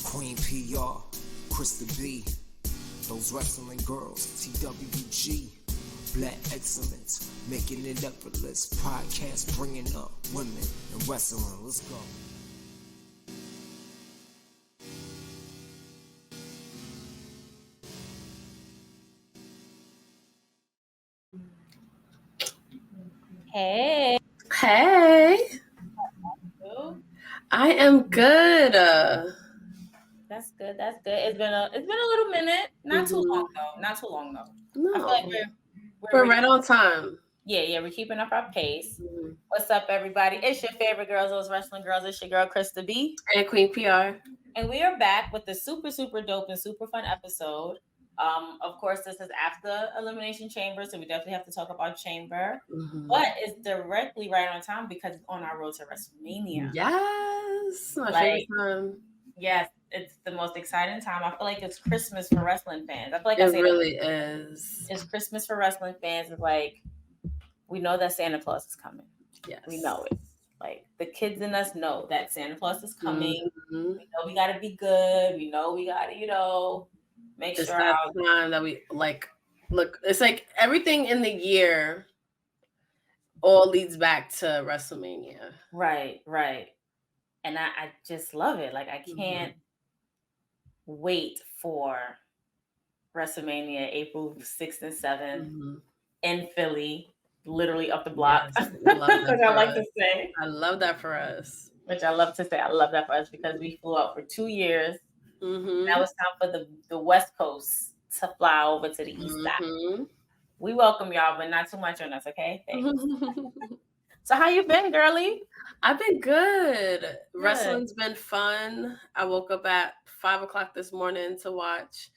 Queen P.R, Krista B, those wrestling girls, TWG, Black Excellence, making it effortless. Podcast bringing up women and wrestling. Let's go. Hey. Hey. I am good. That's good. That's good. It's been a little minute. Not too long though. Not too long though. No. I feel like we're right on time. Yeah, we're keeping up our pace. Mm-hmm. What's up, everybody? It's your favorite girls, those wrestling girls. It's your girl, Krista B. And Queen P.R. And we are back with the super, super dope and super fun episode. Of course, this is after Elimination Chamber, so we definitely have to talk about Chamber. Mm-hmm. But it's directly right on time because it's on our road to WrestleMania. Yes. My favorite time. Yes, it's the most exciting time. I feel like it's Christmas for wrestling fans. I feel like it really is. It's Christmas for wrestling fans. It's like, we know that Santa Claus is coming. Yes. We know it. Like, the kids in us know that Santa Claus is coming. Mm-hmm. We know we got to be good. We know we got to, make it's sure. It's that time that we, look, it's like everything in the year all leads back to WrestleMania. Right. And I just love it. Like, I can't wait for WrestleMania, April 6th and 7th in Philly, literally up the block. Yes, I like to say. I love that for us. Which I love to say. I love that for us because we flew out for 2 years. Mm-hmm. Now it's time for the West Coast to fly over to the East side. We welcome y'all, but not too much on us, okay? Thanks. So how you been, girly? I've been good. Wrestling's been fun. I woke up at 5:00 this morning to watch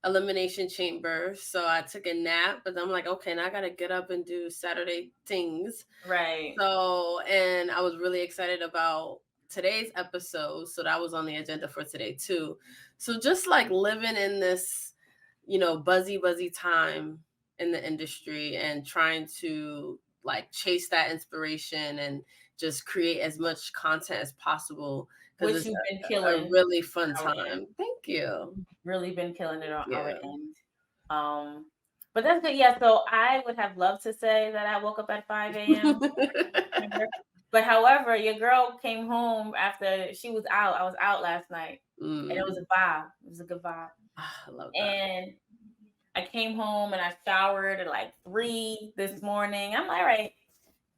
Elimination Chamber. So I took a nap, but I'm like, okay, now I got to get up and do Saturday things. Right. So, and I was really excited about today's episode. So that was on the agenda for today too. So just like living in this, buzzy time in the industry and trying to chase that inspiration and just create as much content as possible. Which you've been killing. A really fun time. Thank you. Really been killing it on our end. But that's good. Yeah, so I would have loved to say that I woke up at 5 a.m. But however, your girl came home after she was out. I was out last night. And it was a vibe. It was a good vibe. I love that. And I came home and I showered at 3 this morning. I'm like, all right,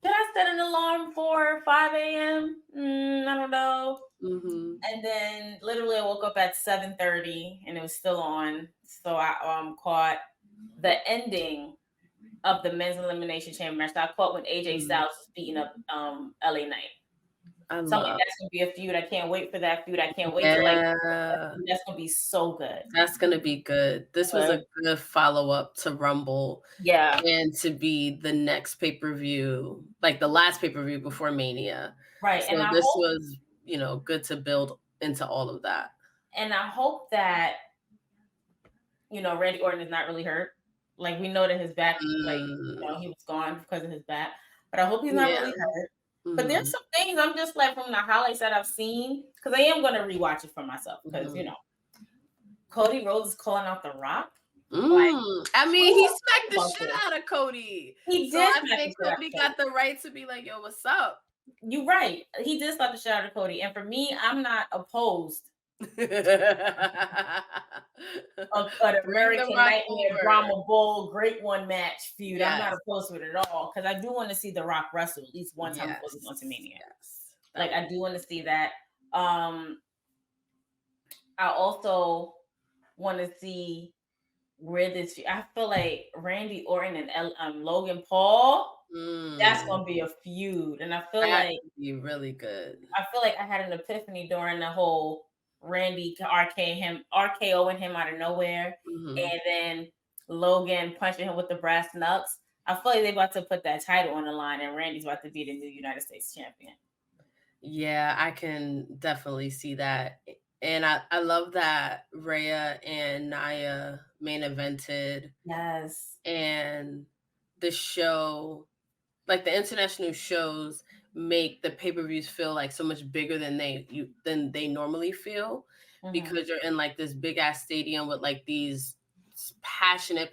should I set an alarm for 5 a.m.? I don't know. Mm-hmm. And then literally I woke up at 7:30 and it was still on. So I caught the ending of the men's elimination chamber match. So I caught when AJ Styles was beating up LA Knight. That's gonna be a feud. I can't wait for that feud. I can't wait to that's gonna be so good. That's gonna be good. This was a good follow-up to Rumble. Yeah. And to be the next pay-per-view, the last pay-per-view before Mania. Right. So and this was, good to build into all of that. And I hope that, Randy Orton is not really hurt. We know that his back, he was gone because of his back. But I hope he's not really hurt. Mm-hmm. But there's some things I'm just from the highlights that I've seen, because I am going to rewatch it for myself. Because, Cody Rhodes is calling out The Rock. I mean, he smacked the shit out of Cody. He did. I think Cody got the right to be like, yo, what's up? You're right. He did slap the shit out of Cody. And for me, I'm not opposed of an American Nightmare Drama Bowl Great One match feud. Yes. I'm not opposed to it at all, because I do want to see The Rock wrestle at least one time before he goes to Mania. Yes. I do want to see that. I also want to see where this. I feel like Randy Orton and Logan Paul. That's gonna be a feud, and I feel like be really good. I feel like I had an epiphany during the whole Randy RKOing him out of nowhere, and then Logan punching him with the brass knucks. I feel like they're about to put that title on the line, and Randy's about to be the new United States champion. Yeah, I can definitely see that. And I love that Rhea and Nia main evented. Yes. And the show, the international shows, make the pay-per-views feel like so much bigger than they normally feel, because you're in like this big ass stadium with like these passionate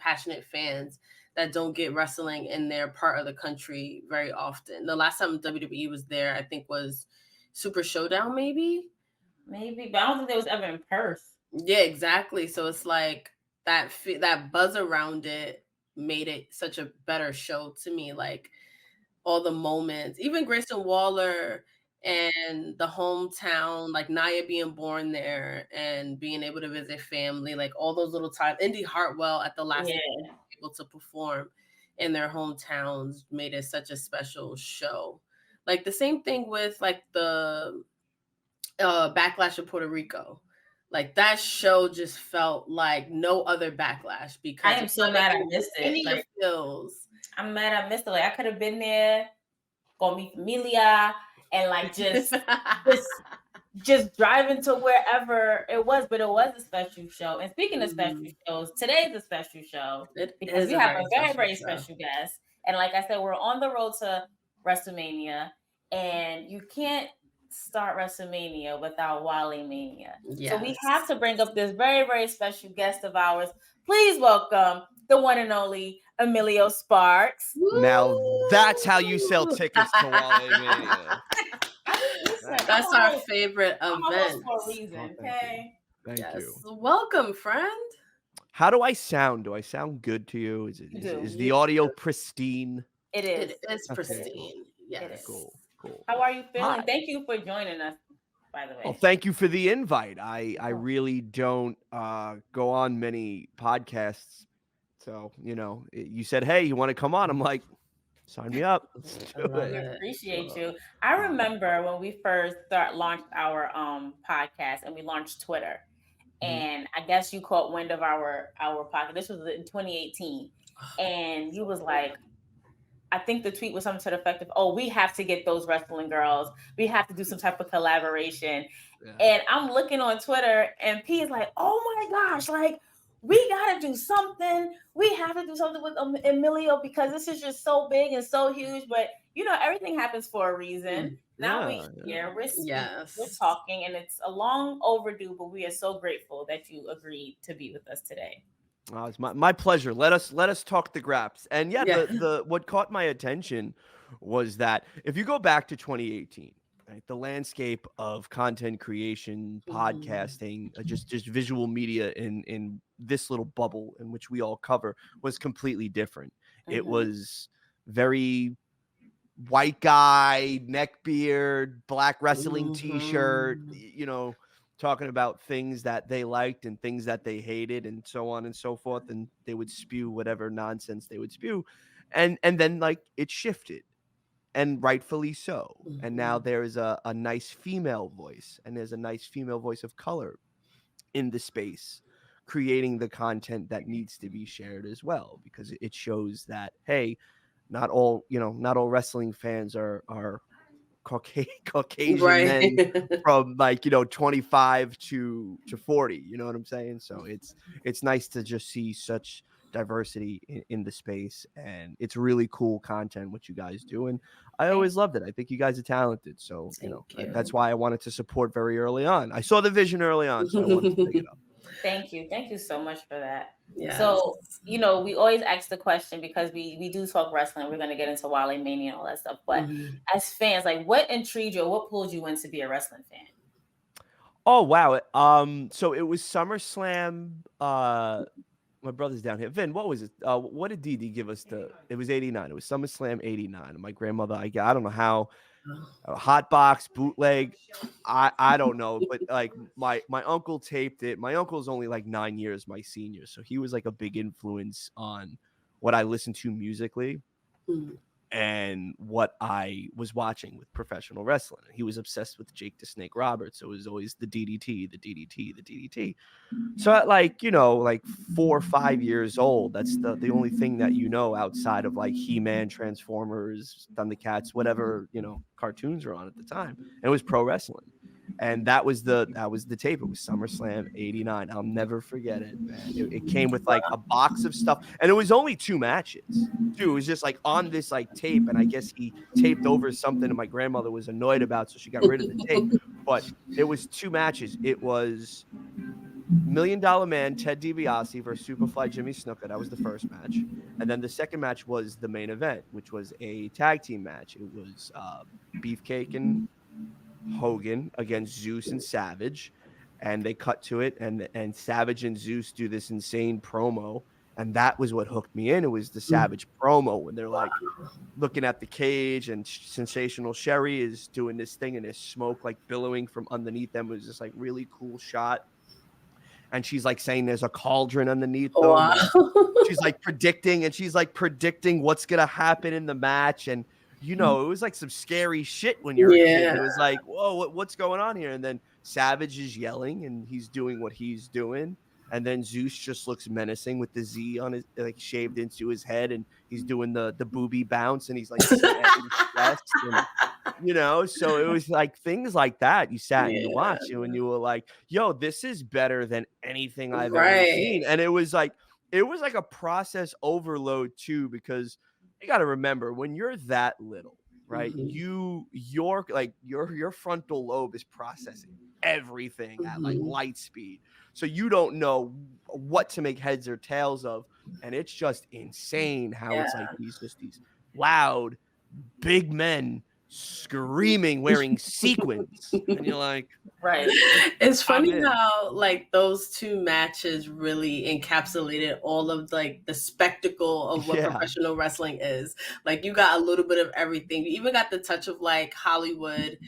fans that don't get wrestling in their part of the country very often. The last time WWE was there, I think, was Super Showdown, maybe, but I don't think there was ever in Perth. Yeah, exactly. So it's like that buzz around it made it such a better show to me. Like all the moments, even Grayson Waller and the hometown, like Nia being born there and being able to visit family, like all those little times. Indy Hartwell at the last able to perform in their hometowns made it such a special show. Like the same thing with like the Backlash of Puerto Rico. Like that show just felt like no other Backlash, because I am so mad I missed it. Like, feels. I'm mad I missed it. Like I could have been there, go meet Amelia, and like just driving to wherever it was. But it was a special show. And speaking of special shows, today's a special show because we have a very, very special guest. And like I said, we're on the road to WrestleMania, and you can't start WrestleMania without Wally Mania. Yes. So we have to bring up this very, very special guest of ours. Please welcome the one and only Emilio Sparks. Now that's how you sell tickets to Wally Mania. That's our favorite event. For a reason, okay? Thank you. Welcome, friend. How do I sound? Do I sound good to you? Is the audio pristine? It is. It's pristine. Yes. Cool. How are you feeling? Hi. Thank you for joining us, by the way. Well, thank you for the invite. I really don't go on many podcasts. So, you said, hey, you want to come on? I'm like, sign me up. Let's do it. We appreciate you. I remember when we first launched our podcast, and we launched Twitter. And I guess you caught wind of our podcast. This was in 2018. And you was like, I think the tweet was something to the effect of, oh, we have to get those wrestling girls. We have to do some type of collaboration. Yeah. And I'm looking on Twitter, and P is like, oh my gosh, like, we got to do something. We have to do something with Emilio, because this is just so big and so huge. But, everything happens for a reason. Now we're here. We're talking, and it's a long overdue, but we are so grateful that you agreed to be with us today. Oh, it's my pleasure. Let us talk the graps. And the what caught my attention was that if you go back to 2018, right, the landscape of content creation, podcasting, just visual media in this little bubble in which we all cover was completely different. It was very white guy, neck beard, black wrestling t-shirt, talking about things that they liked and things that they hated and so on and so forth. And they would spew whatever nonsense they would spew. And then like it shifted, and rightfully so. And now there's a nice female voice, and there's a nice female voice of color in the space, creating the content that needs to be shared as well, because it shows that, hey, not all wrestling fans are Caucasian men from 25 to 40, you know what I'm saying? So it's nice to just see such diversity in the space, and it's really cool content what you guys do, and I always loved it. I think you guys are talented, so that's why I wanted to support very early on. I saw the vision early on, so I wanted to pick it up. Thank you so much for that. Yes. So we always ask the question, because we do talk wrestling. We're going to get into Wally Mania and all that stuff, but as fans, like, what intrigued you, or what pulled you in to be a wrestling fan? Oh wow. So it was SummerSlam. My brother's down here. Vin, what was it? What did Dee give us? It was 89. It was SummerSlam 89. My grandmother, I don't know how, hot box, bootleg. I don't know, but like my uncle taped it. My uncle's only like 9 years my senior, so he was like a big influence on what I listened to musically and what I was watching with professional wrestling. He was obsessed with Jake the Snake Roberts, so it was always the DDT, the DDT, the DDT. So at like 4 or 5 years old, that's the only thing that outside of like He-Man, Transformers, Thundercats, whatever cartoons are on at the time. And it was pro wrestling. And that was the tape. It was SummerSlam '89. I'll never forget it, man. It came with like a box of stuff, and it was only 2 matches. Dude, it was just like on this like tape, and I guess he taped over something and my grandmother was annoyed about, so she got rid of the tape. But it was 2 matches. It was $1 Million Man Ted DiBiase versus Superfly Jimmy Snuka. That was the first match. And then the second match was the main event, which was a tag team match. It was Beefcake and Hogan against Zeus and Savage. And they cut to it, and Savage and Zeus do this insane promo. And that was what hooked me in. It was the Savage promo when they're like looking at the cage, and Sensational Sherry is doing this thing, and there's smoke like billowing from underneath them. It was just like really cool shot. And she's like saying there's a cauldron underneath them. Wow. She's like predicting what's gonna happen in the match. And it was like some scary shit when you're a kid. It was like, whoa, what's going on here? And then Savage is yelling and he's doing what he's doing. And then Zeus just looks menacing with the Z on his, like, shaved into his head, and he's doing the booby bounce, and he's like sweating chest, and so it was like things like that. You sat and you watched, and you were like, yo, this is better than anything I've ever seen. And it was like a process overload too, because you got to remember when you're that little, right? Your frontal lobe is processing everything at like light speed. So you don't know what to make heads or tails of. And it's just insane how it's like these loud, big men screaming, wearing sequins. And you're like, right. It's funny how like those 2 matches really encapsulated all of like the spectacle of what professional wrestling is. Like you got a little bit of everything. You even got the touch of like Hollywood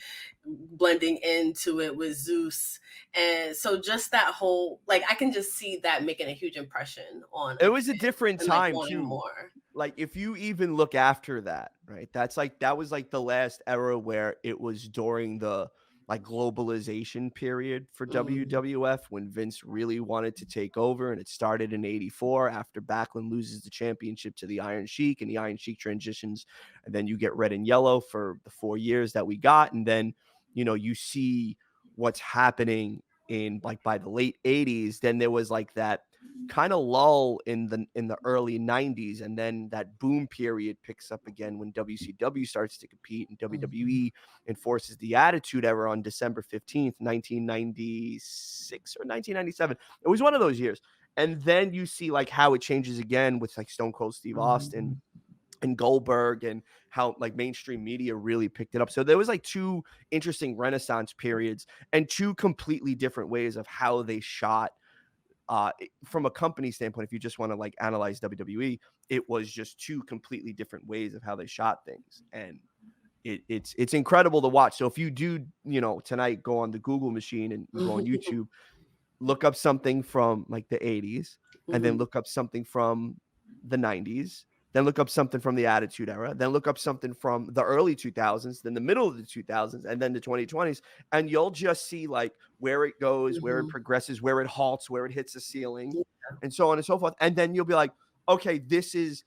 blending into it with Zeus. And so just that whole, like, I can just see that making a huge impression on it. Was a different time like, too. More. Like if you even look after that, right? That was like the last era where it was during the like globalization period for WWF, when Vince really wanted to take over. And it started in '84 after Backlund loses the championship to the Iron Sheik, and the Iron Sheik transitions. And then you get Red and Yellow for the 4 years that we got. And then, you see what's happening in like by the late '80s. Then there was like that kind of lull in the early '90s, and then that boom period picks up again when WCW starts to compete, and WWE enforces the Attitude Era on December 15th, 1996 or 1997. It was one of those years. And then you see like how it changes again with like Stone Cold Steve Austin and Goldberg, and how like mainstream media really picked it up. So there was like 2 interesting Renaissance periods and 2 completely different ways of how they shot. From a company standpoint, if you just want to like analyze WWE, it was just 2 completely different ways of how they shot things. And it's incredible to watch. So if you do, tonight, go on the Google machine and go on YouTube, look up something from like the '80s, and then look up something from the '90s, then look up something from the Attitude Era, then look up something from the early 2000s, then the middle of the 2000s, and then the 2020s. And you'll just see like where it goes, where it progresses, where it halts, where it hits the ceiling, and so on and so forth. And then you'll be like, okay, this is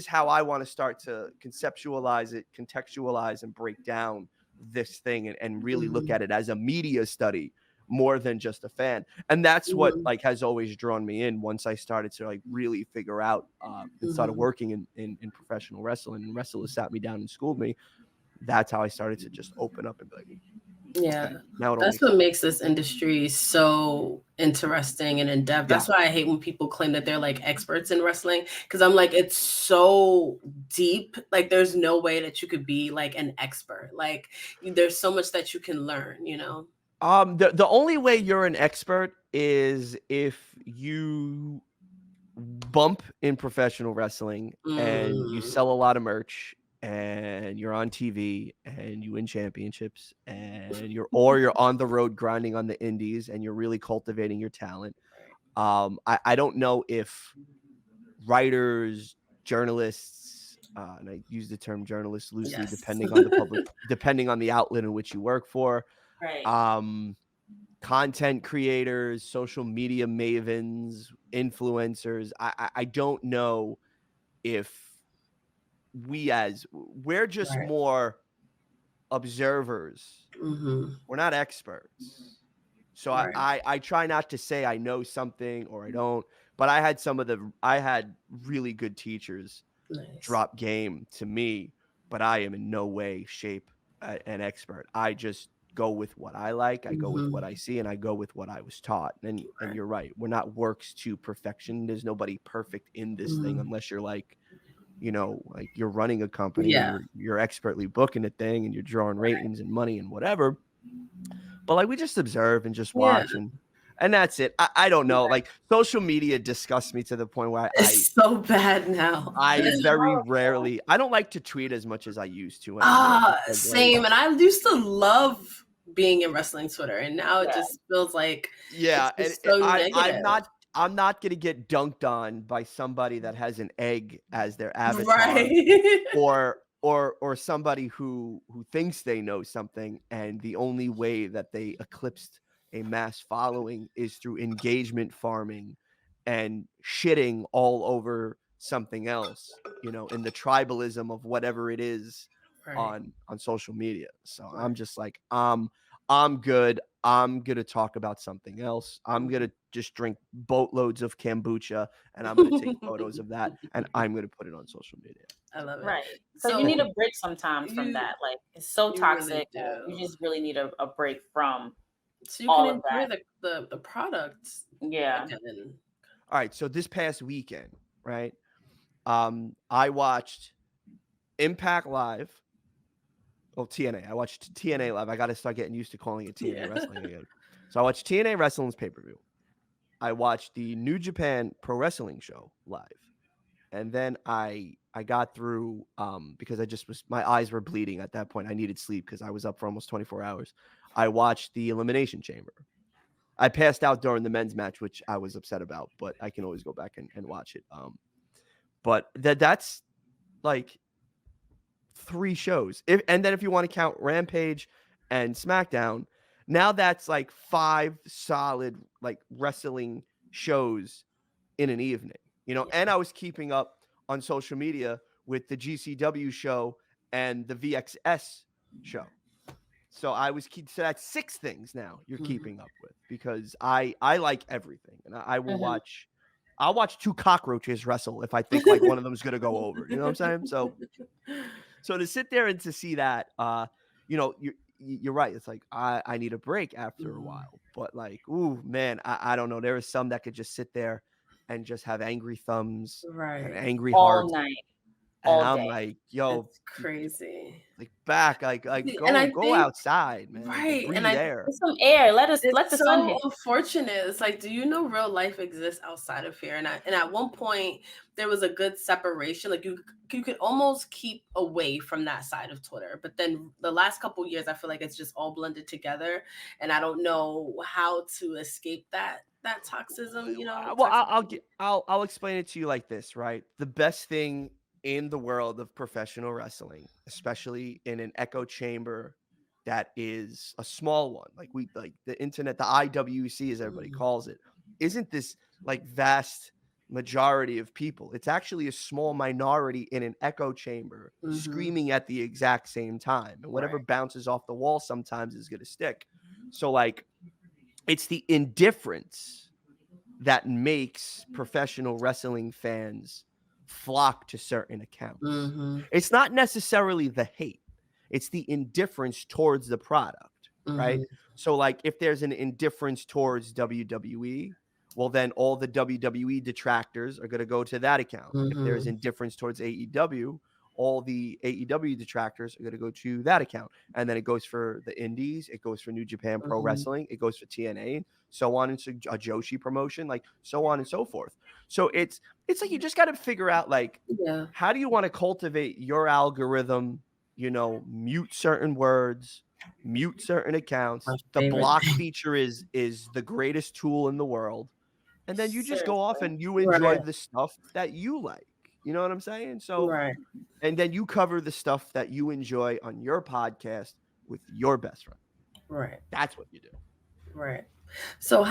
how I want to start to conceptualize it, contextualize, and break down this thing, and really look at it as a media study more than just a fan. And that's what like has always drawn me in once I started to like really figure out and started working in professional wrestling, and wrestlers sat me down and schooled me. That's how I started to just open up and be like, okay, now that's what makes this industry so interesting and in depth. That's why I hate when people claim that they're like experts in wrestling, because I'm like, it's so deep. Like there's no way that you could be like an expert. Like there's so much that you can learn, The only way you're an expert is if you bump in professional wrestling and you sell a lot of merch and you're on TV and you win championships, and you're on the road grinding on the indies, and you're really cultivating your talent. I don't know if writers, journalists, and I use the term journalist loosely, depending on the public, depending on the outlet in which you work for. Right. Content creators, social media mavens, influencers. I don't know if we're just more observers. We're not experts. So I try not to say I know something or I don't, but I had really good teachers drop game to me, but I am in no way, shape an expert. I just go with what I like. I go with what I see, and I go with what I was taught. And you're right. We're not works to perfection. There's nobody perfect in this thing unless you're like, like you're running a company and you're expertly booking a thing and you're drawing ratings and money and whatever. But like we just observe and just watch and that's it. I don't know. Like social media disgusts me to the point where it's so bad now. I very rarely. I don't like to tweet as much as I used to. Same. Like, and I used to love being in wrestling Twitter, and now it just feels like it's so negative. I'm not gonna get dunked on by somebody that has an egg as their avatar, right? or somebody who thinks they know something, and the only way that they eclipsed a mass following is through engagement farming and shitting all over something else, in the tribalism of whatever it is on social media. So I'm just like, I'm good. I'm going to talk about something else. I'm going to just drink boatloads of kombucha and I'm going to take photos of that and I'm going to put it on social media. I love it. Right. So you need a break sometimes from that. Like it's so toxic. Really you just really need a break from so you can enjoy the products. Yeah. All right. So this past weekend, right? I watched Impact Live. Oh, TNA. I watched TNA Live. I got to start getting used to calling it TNA Wrestling again. So I watched TNA Wrestling's pay-per-view. I watched the New Japan Pro Wrestling show live. And then I got through because my eyes were bleeding at that point. I needed sleep because I was up for almost 24 hours. I watched the Elimination Chamber. I passed out during the men's match, which I was upset about, but I can always go back and watch it. But that's like 3 shows. And then if you want to count Rampage and SmackDown, now that's like 5 solid like wrestling shows in an evening, and I was keeping up on social media with the GCW show and the VXS show. So so that's 6 things now you're keeping up with because I like everything and I will watch. I'll watch 2 cockroaches wrestle if I think like one of them is going to go over. You know what I'm saying? So to sit there and to see that, you're right. It's like I need a break after a while. But like, ooh, man, I don't know. There are some that could just sit there and just have angry thumbs and angry hearts all night. And I'm like, yo, it's crazy. Like back, go outside, man. Right. Breathe air. Some air. Let the sun hit. It's so unfortunate. It's like, do you know real life exists outside of here? And at one point there was a good separation. Like you could almost keep away from that side of Twitter. But then the last couple of years, I feel like it's just all blended together. And I don't know how to escape that toxism, Well, I'll explain it to you like this, right? The best thing in the world of professional wrestling, especially in an echo chamber that is a small one, like the internet, the IWC as everybody calls it, isn't this like vast majority of people. It's actually a small minority in an echo chamber screaming at the exact same time. And whatever bounces off the wall sometimes is going to stick. So like it's the indifference that makes professional wrestling fans flock to certain accounts. It's not necessarily the hate. It's the indifference towards the product, right? So like if there's an indifference towards WWE, well then all the WWE detractors are going to go to that account. If there's indifference towards AEW, all the AEW detractors are going to go to that account. And then it goes for the indies, it goes for New Japan Pro Wrestling, it goes for TNA, so on, and so a Joshi promotion, like so on and so forth. So it's like you just got to figure out like how do you want to cultivate your algorithm, mute certain words, mute certain accounts. The block feature is the greatest tool in the world. And then you just go off and you enjoy the stuff that you like. You know what I'm saying? So and then you cover the stuff that you enjoy on your podcast with your best friend. Right. That's what you do. Right. So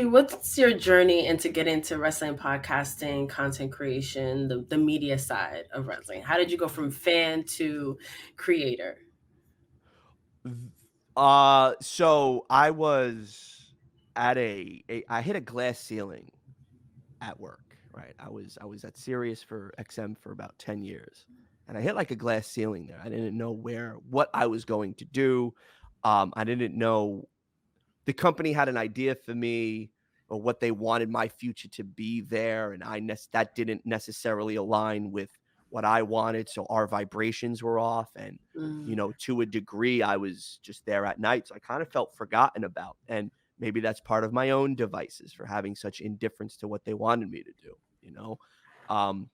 what's your journey into getting into wrestling podcasting, content creation, the media side of wrestling? How did you go from fan to creator? So I was at I hit a glass ceiling at work, right? I was at Sirius for XM for about 10 years. And I hit like a glass ceiling there. I didn't know what I was going to do. I didn't know the company had an idea for me or what they wanted my future to be there, and that didn't necessarily align with what I wanted. So our vibrations were off, and to a degree, I was just there at night. So I kind of felt forgotten about, and maybe that's part of my own devices for having such indifference to what they wanted me to do.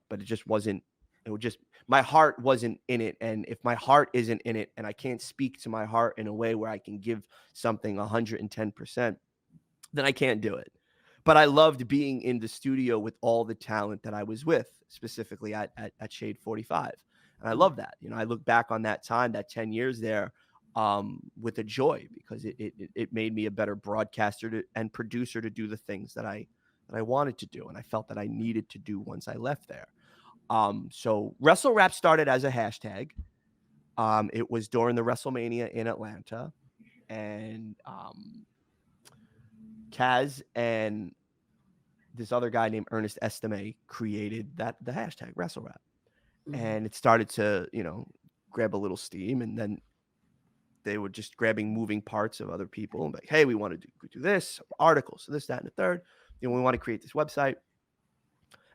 But it just wasn't. It would just my heart wasn't in it, and if my heart isn't in it, and I can't speak to my heart in a way where I can give something 110%, then I can't do it. But I loved being in the studio with all the talent that I was with, specifically at Shade 45. And I love that. I look back on that time, that 10 years there, with a joy, because it made me a better broadcaster and producer to do the things that I wanted to do, and I felt that I needed to do once I left there. So Wrestle Rap started as a hashtag. It was during the WrestleMania in Atlanta, and Kaz and this other guy named Ernest Estime created the hashtag Wrestle Rap, and it started to grab a little steam, and then they were just grabbing moving parts of other people and like, hey, we want to do this, articles, so this, that, and the third. We want to create this website.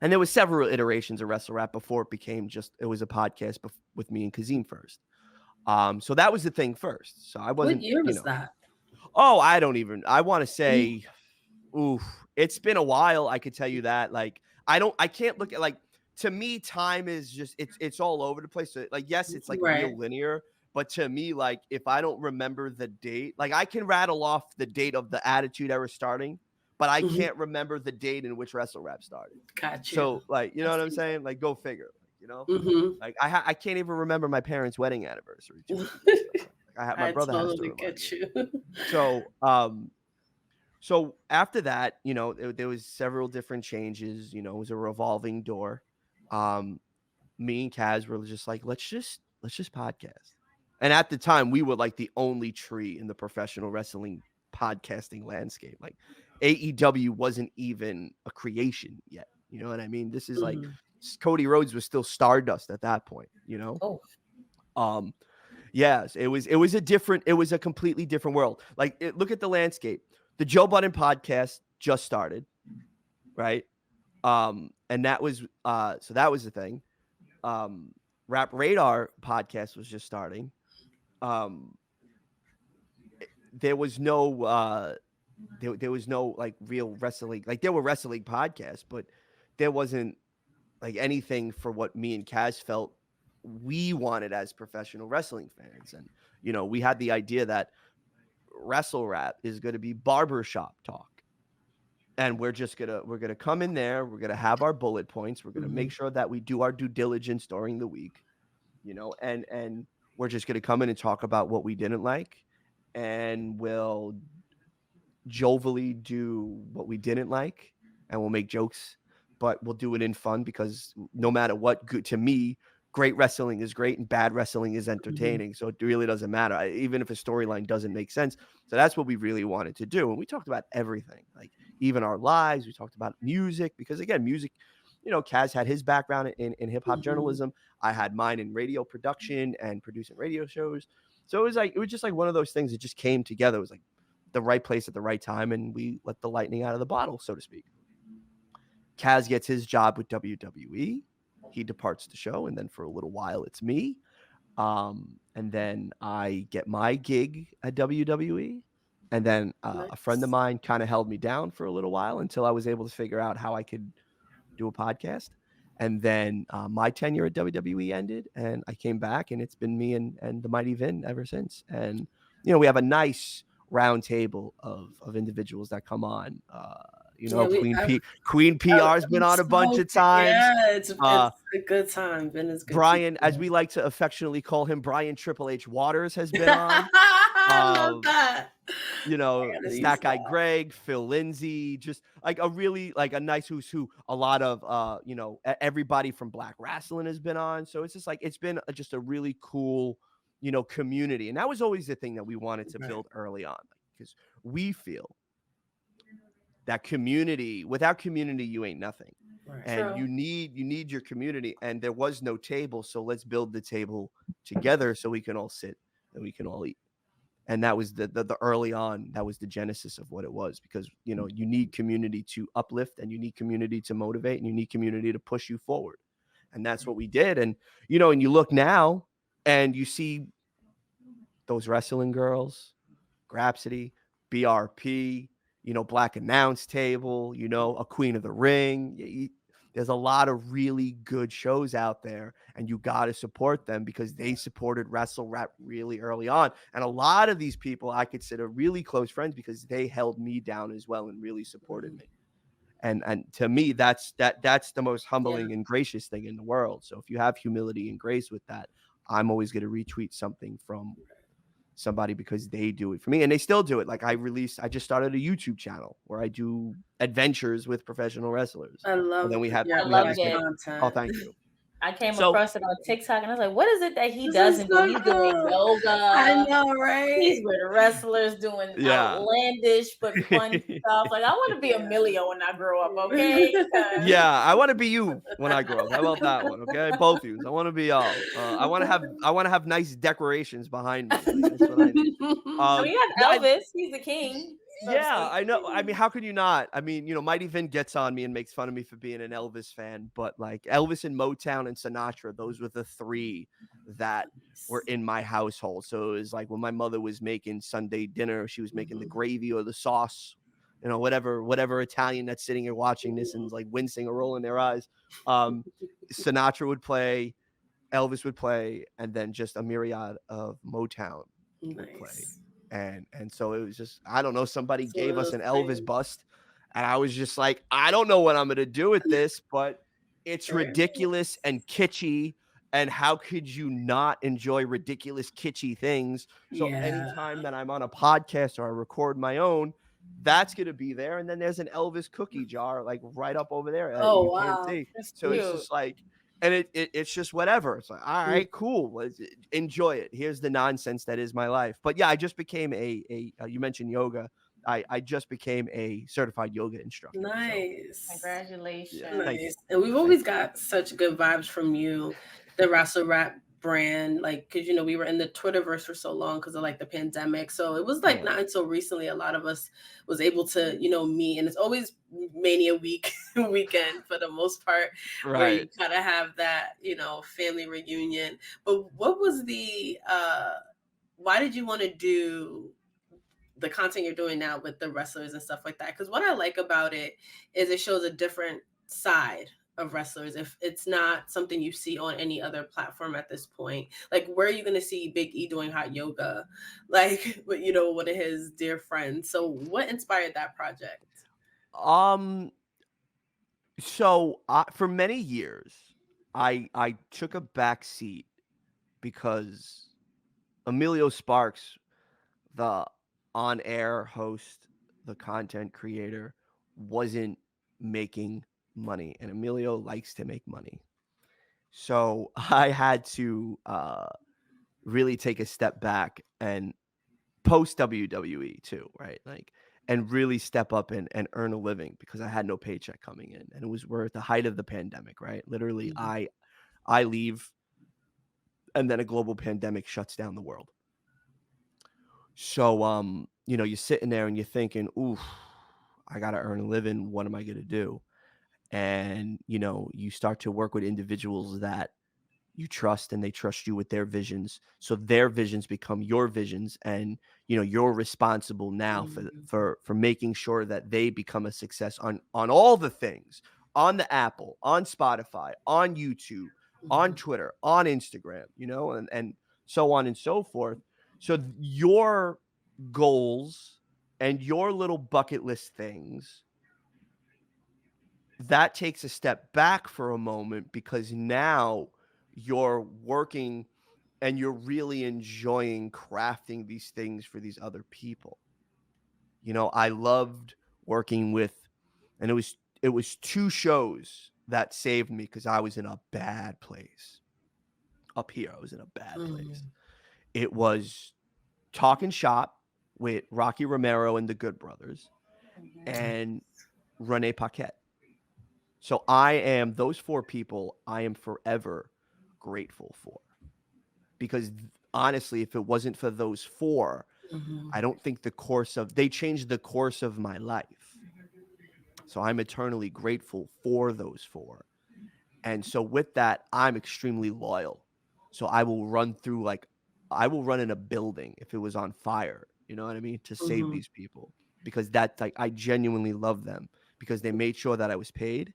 And there was several iterations of Wrestle Rap before it was a podcast with me and Kazim first. So that was the thing first. So I wasn't. What year was that? Oh, I want to say, it's been a while. I could tell you that. Like, I can't look at, like, to me, time is just, it's all over the place. So, like, yes, it's like real linear. But to me, like, if I don't remember the date, like, I can rattle off the date of the Attitude Era starting, but I can't remember the date in which Wrestle Rap started. Gotcha. So, like, you know what I'm saying? Like, go figure. Like, I can't even remember my parents' wedding anniversary. My brother totally has to get you. So after that, there was several different changes. It was a revolving door. Me and Kaz were just like, let's just podcast. And at the time, we were like the only tree in the professional wrestling podcasting landscape. Like, AEW wasn't even a creation yet. You know what I mean? This is like Cody Rhodes was still Stardust at that point. Yes, it was a completely different world. Like, look at the landscape. The Joe Budden podcast just started, right? And that was so that was the thing. Rap Radar podcast was just starting. There was no there was no like real wrestling. Like, there were wrestling podcasts, but there wasn't like anything for what me and Kaz felt we wanted as professional wrestling fans. And we had the idea that Wrestle Rap is going to be barbershop talk, and we're gonna come in there, we're gonna have our bullet points, we're gonna make sure that we do our due diligence during the week, and we're just gonna come in and talk about what we didn't like, and we'll jovially do what we didn't like, and we'll make jokes, but we'll do it in fun, because no matter what, to me, great wrestling is great and bad wrestling is entertaining. So it really doesn't matter, even if a storyline doesn't make sense. So that's what we really wanted to do. And we talked about everything, like even our lives. We talked about music, because again, music, Kaz had his background in hip hop journalism. I had mine in radio production and producing radio shows. So it was just like one of those things that just came together. It was like the right place at the right time. And we let the lightning out of the bottle, so to speak. Kaz gets his job with WWE. He departs the show, and then for a little while, it's me. And then I get my gig at WWE. And then a friend of mine kind of held me down for a little while until I was able to figure out how I could do a podcast. And then my tenure at WWE ended, and I came back, and it's been me and the Mighty Vin ever since. And, we have a nice round table of individuals that come on. Queen P.R. has been on a bunch of times. Yeah, it's a good time. Vin is good. Brian, as we like to affectionately call him, Brian Triple H Waters has been on. I love that. That guy Greg, Phil Lindsay, just like a really like a nice who's who. A lot of everybody from Black Wrestling has been on. So it's just like it's been just a really cool community. And that was always the thing that we wanted to build early on, because we feel that community, without community, you ain't nothing. Right. And you need your community. And there was no table. So let's build the table together so we can all sit and we can all eat. And that was the early on, that was the genesis of what it was, because, you need community to uplift, and you need community to motivate, and you need community to push you forward. And that's what we did. And, and you look now and you see those wrestling girls, Grapsity, BRP, Black Announce Table, a Queen of the Ring. There's a lot of really good shows out there, and you got to support them, because they supported Wrestle Rap really early on. And a lot of these people I consider really close friends, because they held me down as well and really supported me. And to me, that's the most humbling and gracious thing in the world. So if you have humility and grace with that, I'm always going to retweet something from somebody because they do it for me, and they still do it. Like I just started a YouTube channel where I do adventures with professional wrestlers. I love and then we have content. Oh, thank you. I came across it on TikTok, and I was like, what is it that he doesn't do? He's doing yoga. I know, right? He's with wrestlers doing outlandish but fun stuff. Like, I want to be Emilio when I grow up, okay? Yeah, I want to be you when I grow up. How about that one, okay? Both of you. I want to be y'all. I want to have nice decorations behind me. Like, that's what I need. You have Elvis. He's the king. Yeah, I know. I mean, how could you not? I mean, Mighty Vin gets on me and makes fun of me for being an Elvis fan, but like Elvis and Motown and Sinatra, those were the three that were in my household. So it was like when my mother was making Sunday dinner, she was making the gravy or the sauce, whatever Italian that's sitting here watching this and is like wincing or rolling their eyes. Sinatra would play, Elvis would play, and then just a myriad of Motown would play. And so it was just, I don't know, somebody gave us an Elvis bust, and I was just like, I don't know what I'm going to do with this, but it's ridiculous and kitschy. And how could you not enjoy ridiculous, kitschy things? So anytime that I'm on a podcast or I record my own, that's going to be there. And then there's an Elvis cookie jar, like right up over there. Oh, wow. Can't see. So it's just like, and it's just whatever. It's like, all right, cool. Enjoy it. Here's the nonsense that is my life. But yeah, I just became you mentioned yoga. I just became a certified yoga instructor. Nice. So. Congratulations. Yeah, nice. And we've always got such good vibes from you, the Wrestle Rap brand, like, because we were in the Twitterverse for so long because of like the pandemic, so it was like not until recently a lot of us was able to meet, and it's always Mania weekend for the most part, where you kind of have that family reunion. But what was the why did you want to do the content you're doing now with the wrestlers and stuff like that? Because what I like about it is it shows a different side of wrestlers. If it's not something you see on any other platform at this point, like where are you going to see Big E doing hot yoga, like with one of his dear friends? So what inspired that project? So for many years I took a back seat because Emilio Sparks, the on-air host, the content creator, wasn't making money, and Emilio likes to make money. So I had to really take a step back and post WWE too, right? Like, and really step up and earn a living, because I had no paycheck coming in, and we're at the height of the pandemic, right? Literally, I leave, and then a global pandemic shuts down the world. So, you're sitting there and you're thinking, oof, I got to earn a living. What am I going to do? And, you start to work with individuals that you trust, and they trust you with their visions. So their visions become your visions. And, you're responsible now for making sure that they become a success on all the things, on the Apple, on Spotify, on YouTube, on Twitter, on Instagram, and so on and so forth. So your goals and your little bucket list things, that takes a step back for a moment, because now you're working and you're really enjoying crafting these things for these other people. I loved working with, and it was two shows that saved me, because I was in a bad place. Up here, I was in a bad place. it was Talking Shop with Rocky Romero and the Good Brothers and Renee Paquette. So those 4 people I am forever grateful for. Because honestly, if it wasn't for those 4, I don't think they changed the course of my life. So I'm eternally grateful for those 4. And so with that, I'm extremely loyal. So I will run in a building if it was on fire, you know what I mean, to save these people, because that's like, I genuinely love them because they made sure that I was paid.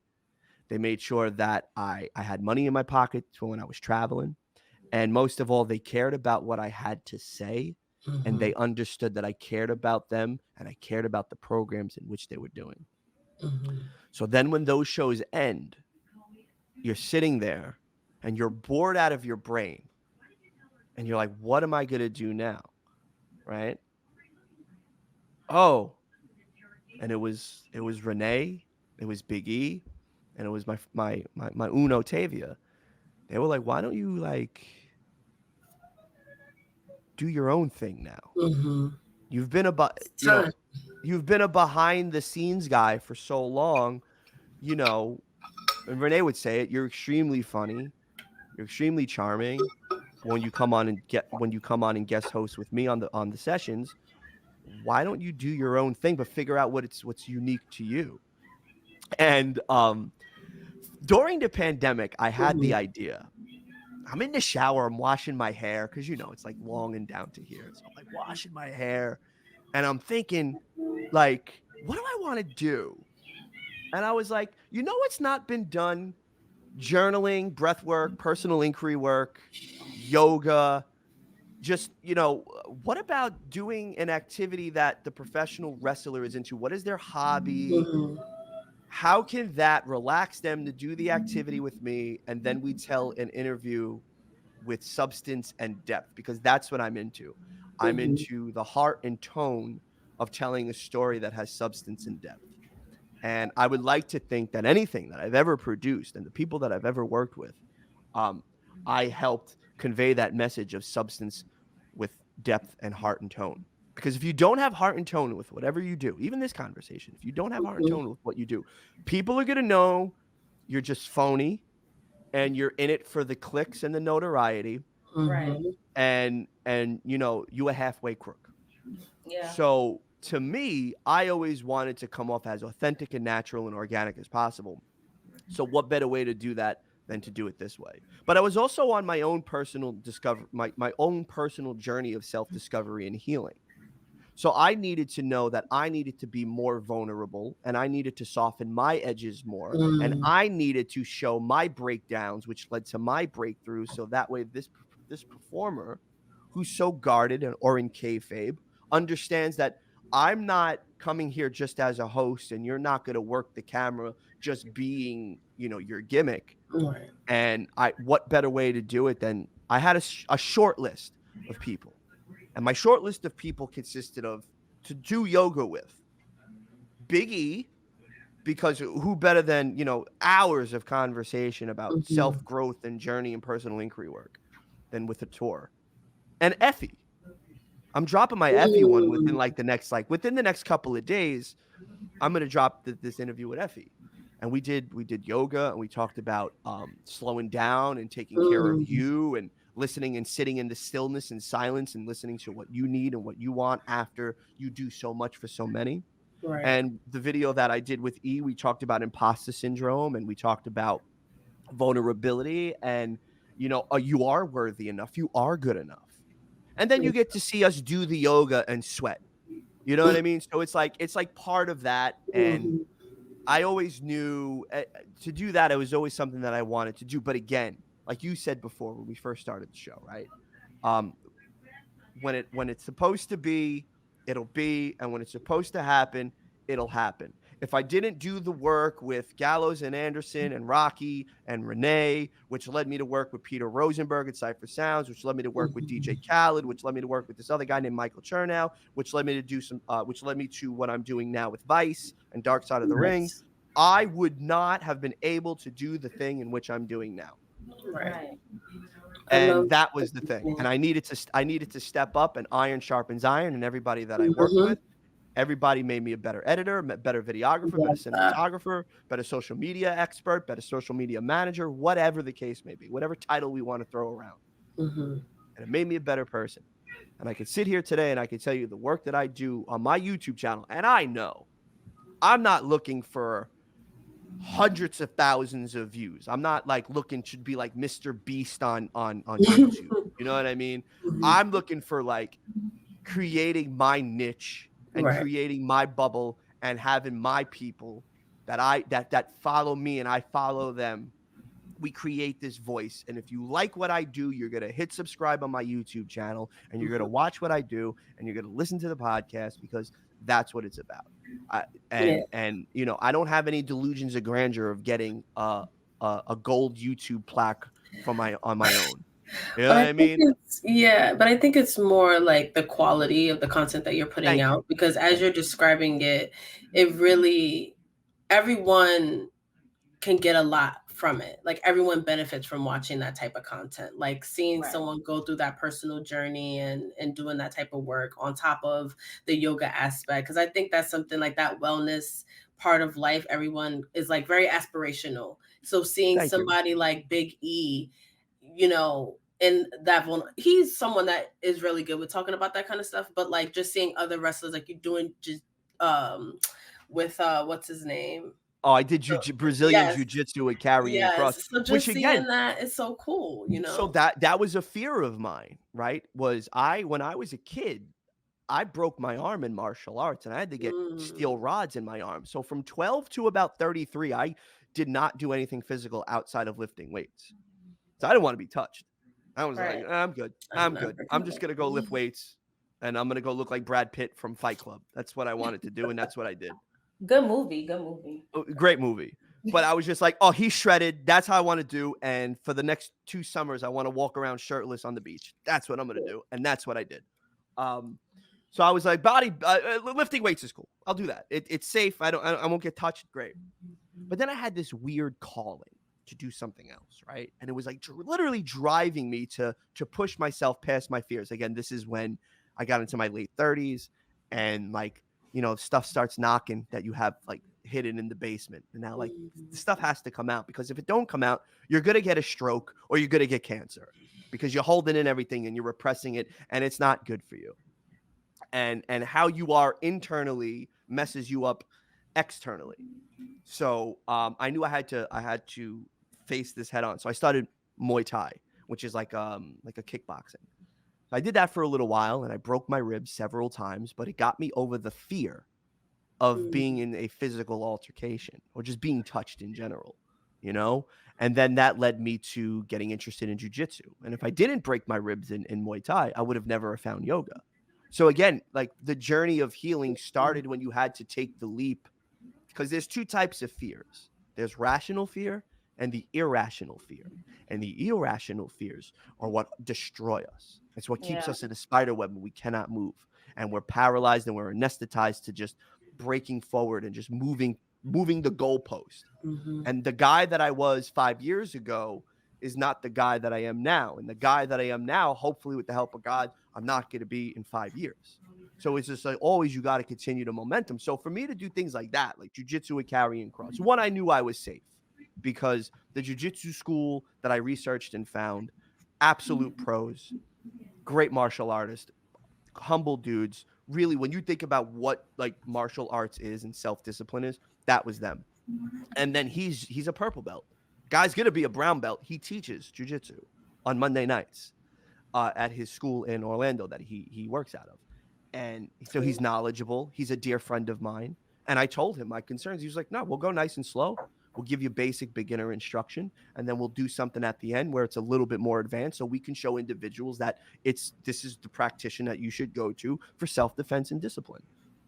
They made sure that I had money in my pocket for when I was traveling. And most of all, they cared about what I had to say, and they understood that I cared about them and I cared about the programs in which they were doing. So then when those shows end, you're sitting there and you're bored out of your brain and you're like, what am I going to do now? Right? Oh, and it was Renee, it was Big E, and it was my Uno Tavia. They were like, why don't you like do your own thing now? You've been you've been a behind the scenes guy for so long, and Renee would say it, you're extremely funny, you're extremely charming. When you come on and guest host with me on the sessions, why don't you do your own thing, but figure out what's unique to you? And during the pandemic, I had the idea. I'm in the shower, I'm washing my hair because it's like long and down to here. So I'm like washing my hair, and I'm thinking, like, what do I want to do? And I was like, what's not been done? Journaling, breath work, personal inquiry work, yoga. Just, what about doing an activity that the professional wrestler is into? What is their hobby? How can that relax them to do the activity with me? And then we tell an interview with substance and depth, because that's what I'm into. I'm into the heart and tone of telling a story that has substance and depth. And I would like to think that anything that I've ever produced and the people that I've ever worked with, I helped convey that message of substance with depth and heart and tone. Because if you don't have heart and tone with whatever you do, even this conversation, if you don't have heart and tone with what you do, people are going to know you're just phony and you're in it for the clicks and the notoriety. Right. And you a halfway crook. Yeah. So to me, I always wanted to come off as authentic and natural and organic as possible. So what better way to do that than to do it this way? But I was also on my own personal my own personal journey of self-discovery and healing. So I needed to know that I needed to be more vulnerable, and I needed to soften my edges more, and I needed to show my breakdowns, which led to my breakthroughs. So that way this performer who's so guarded or in kayfabe understands that I'm not coming here just as a host, and you're not going to work the camera just being, your gimmick. Right. And what better way to do it than I had a short list of people. And my short list of people consisted of to do yoga with Big E, because who better than, hours of conversation about self-growth and journey and personal inquiry work than with a tour. And Effie. I'm dropping my Effie one within the next couple of days. I'm going to drop this interview with Effie. And we did yoga, and we talked about slowing down and taking care of you and listening and sitting in the stillness and silence and listening to what you need and what you want after you do so much for so many. Right. And the video that I did with E, we talked about imposter syndrome, and we talked about vulnerability, and you are worthy enough, you are good enough. And then you get to see us do the yoga and sweat. You know what I mean? So it's like part of that. And I always knew to do that. It was always something that I wanted to do. But again, like you said before, when we first started the show, right? When it's supposed to be, it'll be. And when it's supposed to happen, it'll happen. If I didn't do the work with Gallows and Anderson and Rocky and Renee, which led me to work with Peter Rosenberg at Cypher Sounds, which led me to work with DJ Khaled, which led me to work with this other guy named Michael Chernow, which led me to what I'm doing now with Vice and Dark Side of the Ring, I would not have been able to do the thing in which I'm doing now. Right. And that was the thing. And I needed to step up, and iron sharpens iron, and everybody that I worked with, everybody made me a better editor, better videographer, better cinematographer, better social media expert, better social media manager, whatever the case may be, whatever title we want to throw around. And it made me a better person. And I could sit here today and I could tell you the work that I do on my YouTube channel. And I know I'm not looking for hundreds of thousands of views. I'm not like looking to be like Mr. Beast on YouTube. You know what I mean? I'm looking for like creating my niche and creating my bubble and having my people that follow me and I follow them. We create this voice. And if you like what I do, you're going to hit subscribe on my YouTube channel, and you're going to watch what I do, and you're going to listen to the podcast, because that's what it's about. And you know, I don't have any delusions of grandeur of getting a gold YouTube plaque on my own. You know what I mean? But I think it's more like the quality of the content that you're putting out, because as you're describing it, it really, everyone can get a lot from it. Like everyone benefits from watching that type of content, like seeing someone go through that personal journey and doing that type of work on top of the yoga aspect. Because I think that's something like that wellness part of life. Everyone is like very aspirational. So seeing somebody like Big E, you know, and that he's someone that is really good with talking about that kind of stuff. But like just seeing other wrestlers, like you're doing just with what's his name? Oh, I did Brazilian jiu-jitsu and carrying across. So just seeing that is so cool, you know. So that was a fear of mine, right? When I was a kid, I broke my arm in martial arts, and I had to get steel rods in my arm. So from 12 to about 33, I did not do anything physical outside of lifting weights. So I didn't want to be touched. I was like, I'm good. I'm good. I'm just going to go lift weights, and I'm going to go look like Brad Pitt from Fight Club. That's what I wanted to do, and that's what I did. Good movie. Great movie. But I was just like, oh, he's shredded. That's how I want to do. And for the next 2 summers, I want to walk around shirtless on the beach. That's what I'm going to do. And that's what I did. So I was like, lifting weights is cool. I'll do that. It's safe. I won't get touched. Great. But then I had this weird calling to do something else, right? And it was like literally driving me to push myself past my fears. Again, this is when I got into my late 30s, and like, you know, stuff starts knocking that you have like hidden in the basement. And now like the stuff has to come out, because if it don't come out, you're going to get a stroke or you're going to get cancer, because you're holding in everything and you're repressing it, and it's not good for you. And how you are internally messes you up externally. So I knew I had to face this head on. So I started Muay Thai, which is like a kickboxing. I did that for a little while, and I broke my ribs several times, but it got me over the fear of being in a physical altercation or just being touched in general, you know? And then that led me to getting interested in jiu-jitsu. And if I didn't break my ribs in Muay Thai, I would have never found yoga. So again, like the journey of healing started when you had to take the leap, because there's 2 types of fears. There's rational fear and the irrational fear. And the irrational fears are what destroy us. It's what keeps us in a spider web and we cannot move. And we're paralyzed and we're anesthetized to just breaking forward and just moving the goalpost. And the guy that I was 5 years ago is not the guy that I am now. And the guy that I am now, hopefully with the help of God, I'm not going to be in 5 years. So it's just like always, you got to continue the momentum. So for me to do things like that, like jiu-jitsu and carrying cross, one, I knew I was safe, because the jiu-jitsu school that I researched and found, absolute pros, great martial artists, humble dudes. Really, when you think about what like martial arts is and self-discipline is, that was them. And then he's a purple belt. Guy's going to be a brown belt. He teaches jiu-jitsu on Monday nights at his school in Orlando that he works out of. And so he's knowledgeable. He's a dear friend of mine. And I told him my concerns. He was like, no, we'll go nice and slow. We'll give you basic beginner instruction, and then we'll do something at the end where it's a little bit more advanced, so we can show individuals that this is the practitioner that you should go to for self-defense and discipline.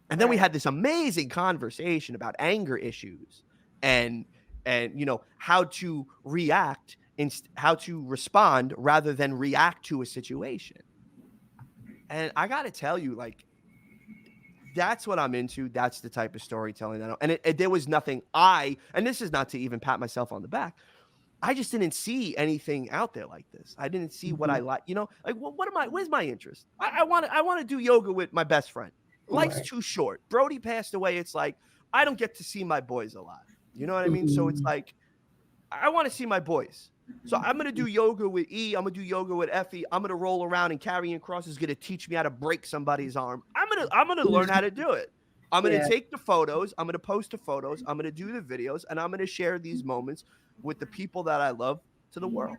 And then we had this amazing conversation about anger issues and you know, how to react and how to respond rather than react to a situation. And I got to tell you, like, that's what I'm into. That's the type of storytelling that there was nothing and this is not to even pat myself on the back. I just didn't see anything out there like this. I didn't see what I like, like what am I, where's my interest? I want to do yoga with my best friend. Life's too short. Brody passed away. It's like, I don't get to see my boys a lot. You know what I mean? So it's like, I want to see my boys. So I'm going to do yoga with E. I'm going to do yoga with Effie. I'm going to roll around and carrying crosses, going to teach me how to break somebody's arm. I'm going to learn how to do it. I'm going to take the photos. I'm going to post the photos. I'm going to do the videos, and I'm going to share these moments with the people that I love to the world.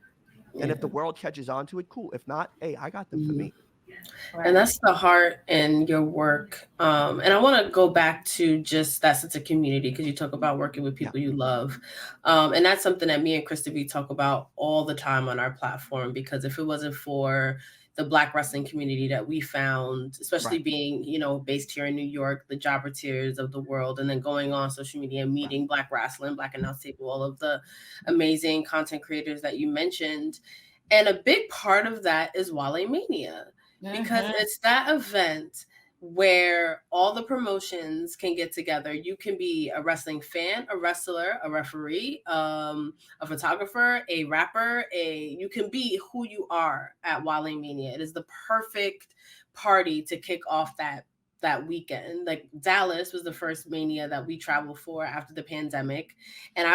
And if the world catches on to it, cool. If not, hey, I got them for me. And that's the heart in your work. And I want to go back to just that sense of community, because you talk about working with people you love. And that's something that me and Krista B talk about all the time on our platform, because if it wasn't for the Black wrestling community that we found, especially being, based here in New York, the Jobberteers of the world, and then going on social media, meeting Black Wrestling, Black Announce Table, all of the amazing content creators that you mentioned. And a big part of that is Wale Mania. Because it's that event where all the promotions can get together. You can be a wrestling fan, a wrestler, a referee, a photographer, a rapper. You can be who you are at Wale Mania. It is the perfect party to kick off that weekend. Like, Dallas was the first Mania that we traveled for after the pandemic, and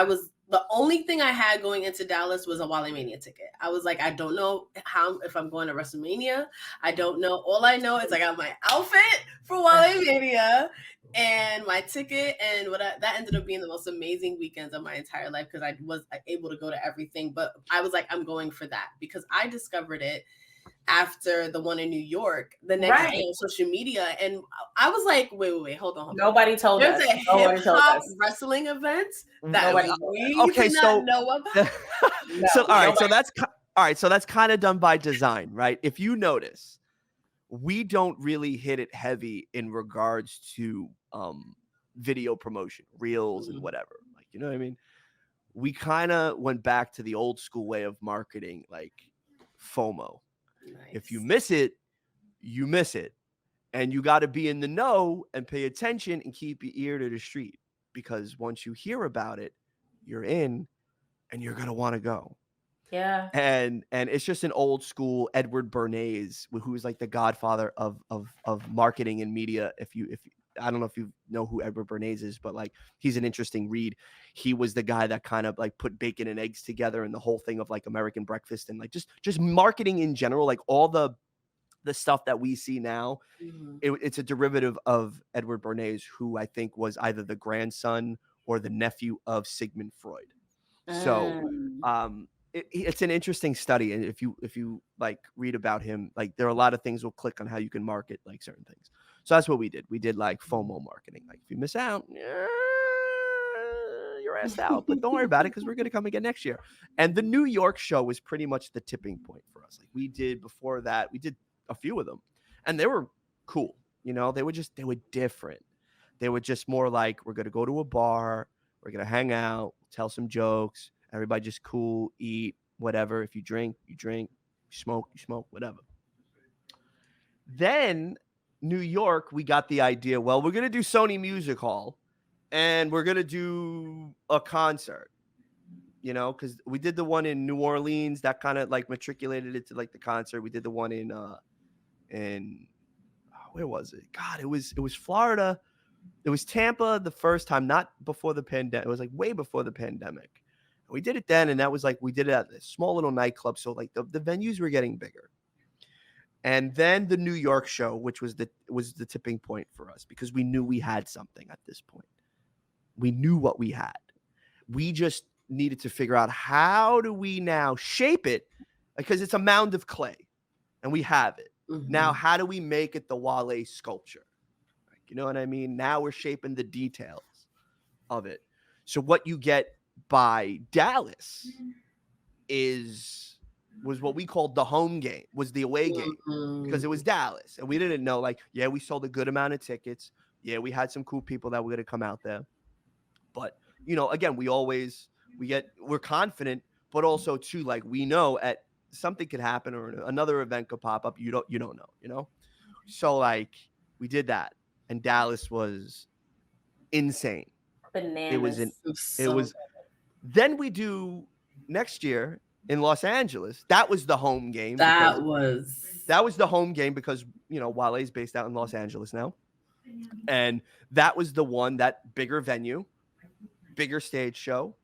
the only thing I had going into Dallas was a Wale Mania ticket. I was like, I don't know if I'm going to WrestleMania. I don't know. All I know is I got my outfit for Wale Mania and my ticket, and that ended up being the most amazing weekends of my entire life, because I was able to go to everything. But I was like, I'm going for that, because I discovered it after the one in New York the next day on social media, and I was like, wait, hold on. Nobody told us. There's a hip-hop wrestling event that we did not know about. So that's kind of done by design, right? If you notice, we don't really hit it heavy in regards to video promotion, reels and whatever. Like, you know what I mean? We kind of went back to the old school way of marketing, like FOMO. Nice. If you miss it, you miss it. And you got to be in the know and pay attention and keep your ear to the street, because once you hear about it, you're in and you're going to want to go. Yeah. And it's just an old school Edward Bernays, who's like the godfather of marketing and media. If I don't know if you know who Edward Bernays is, but like, he's an interesting read. He was the guy that kind of like put bacon and eggs together and the whole thing of like American Breakfast and like just marketing in general, like all the stuff that we see now. It's a derivative of Edward Bernays, who I think was either the grandson or the nephew of Sigmund Freud. So it's an interesting study, and if you like read about him, like there are a lot of things will click on how you can market like certain things. So that's what we did. We did like FOMO marketing. Like, if you miss out, you're asked out, but don't worry about it, because we're going to come again next year. And the New York show was pretty much the tipping point for us. Like, we did before that, we did a few of them, and they were cool. They were different. They were just more like, we're going to go to a bar, we're going to hang out, tell some jokes, everybody just cool, eat, whatever. If you drink, you drink, you smoke, whatever. Then New York, we got the idea, well, we're going to do Sony Music Hall and we're going to do a concert, because we did the one in New Orleans that kind of like matriculated it to like the concert. We did the one in where was it? God, it was Florida. It was Tampa the first time, not before the pandemic. It was like way before the pandemic. We did it then, and that was like, we did it at a small little nightclub, so like the venues were getting bigger. And then the New York show, which was the tipping point for us, because we knew we had something at this point. We knew what we had. We just needed to figure out, how do we now shape it, because it's a mound of clay and we have it. Now, how do we make it the Wale sculpture? You know what I mean? Now we're shaping the details of it. So what you get by Dallas was what we called the home game, was the away game, because it was Dallas, and we didn't know, like, yeah, we sold a good amount of tickets. Yeah, we had some cool people that were going to come out there. But, again, we're confident, but also too, like, we know something could happen or another event could pop up. You don't know. So like, we did that, and Dallas was insane. Bananas. It was. Then we do next year in Los Angeles, that was the home game. That was the home game because, you know, Wale is based out in Los Angeles now. And that was the one, that bigger venue, bigger stage show,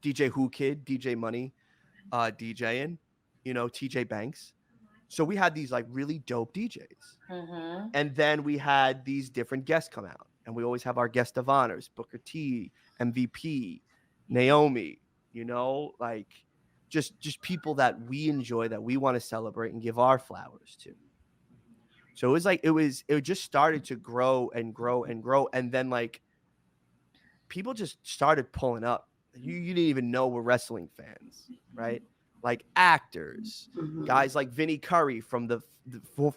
DJ Who Kid, DJ Money, DJing, you know, TJ Banks. So we had these like really dope DJs. Mm-hmm. And then we had these different guests come out. And we always have our guest of honors, Booker T, MVP, Naomi, you know, like just people that we enjoy, that we want to celebrate and give our flowers to. So it was like, it just started to grow and grow and grow. And then like people just started pulling up. You didn't even know we're wrestling fans, right? Like actors, guys like Vinnie Curry from the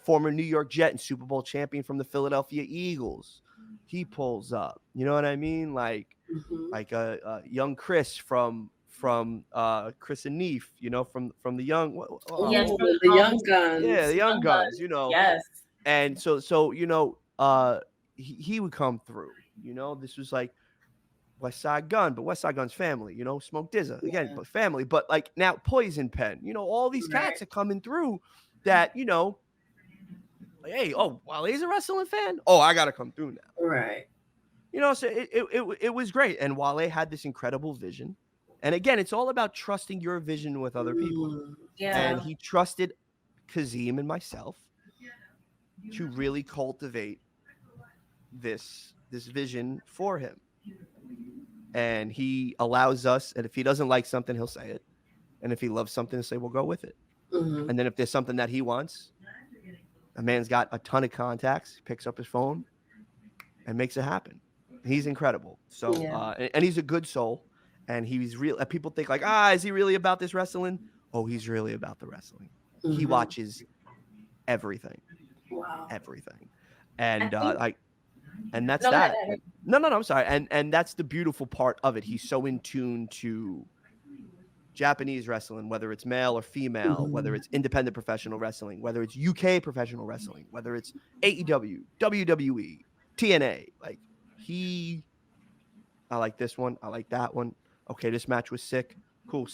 former New York Jet and Super Bowl champion from the Philadelphia Eagles. He pulls up. You know what I mean? Like young Chris from Chris and Neef, you know, from the young the young guns. Yeah, the young guns, you know. Yes. And so you know, he would come through. You know, this was like West Side Gun, but West Side Gun's family, you know, Smoke Dizza again, but family. But like now Poison Pen, you know, all these cats are coming through that, you know, like, hey, oh, Wale's a wrestling fan. Oh, I gotta come through now. Right. You know, so it was great. And Wale had this incredible vision. And again, it's all about trusting your vision with other people. Yeah. And he trusted Kazim and myself to really cultivate this vision for him. And he allows us, and if he doesn't like something, he'll say it. And if he loves something, he'll say, we'll go with it. And then if there's something that he wants, a man's got a ton of contacts, he picks up his phone and makes it happen. He's incredible. So, and he's a good soul. And he's real. People think like, is he really about this wrestling? Oh, he's really about the wrestling. He watches everything. Wow. Everything. And and that's that. No, I'm sorry. And that's the beautiful part of it. He's so in tune to Japanese wrestling, whether it's male or female, whether it's independent professional wrestling, whether it's UK professional wrestling, whether it's AEW, WWE, TNA. Like I like this one. I like that one. Okay, this match was sick. Cool.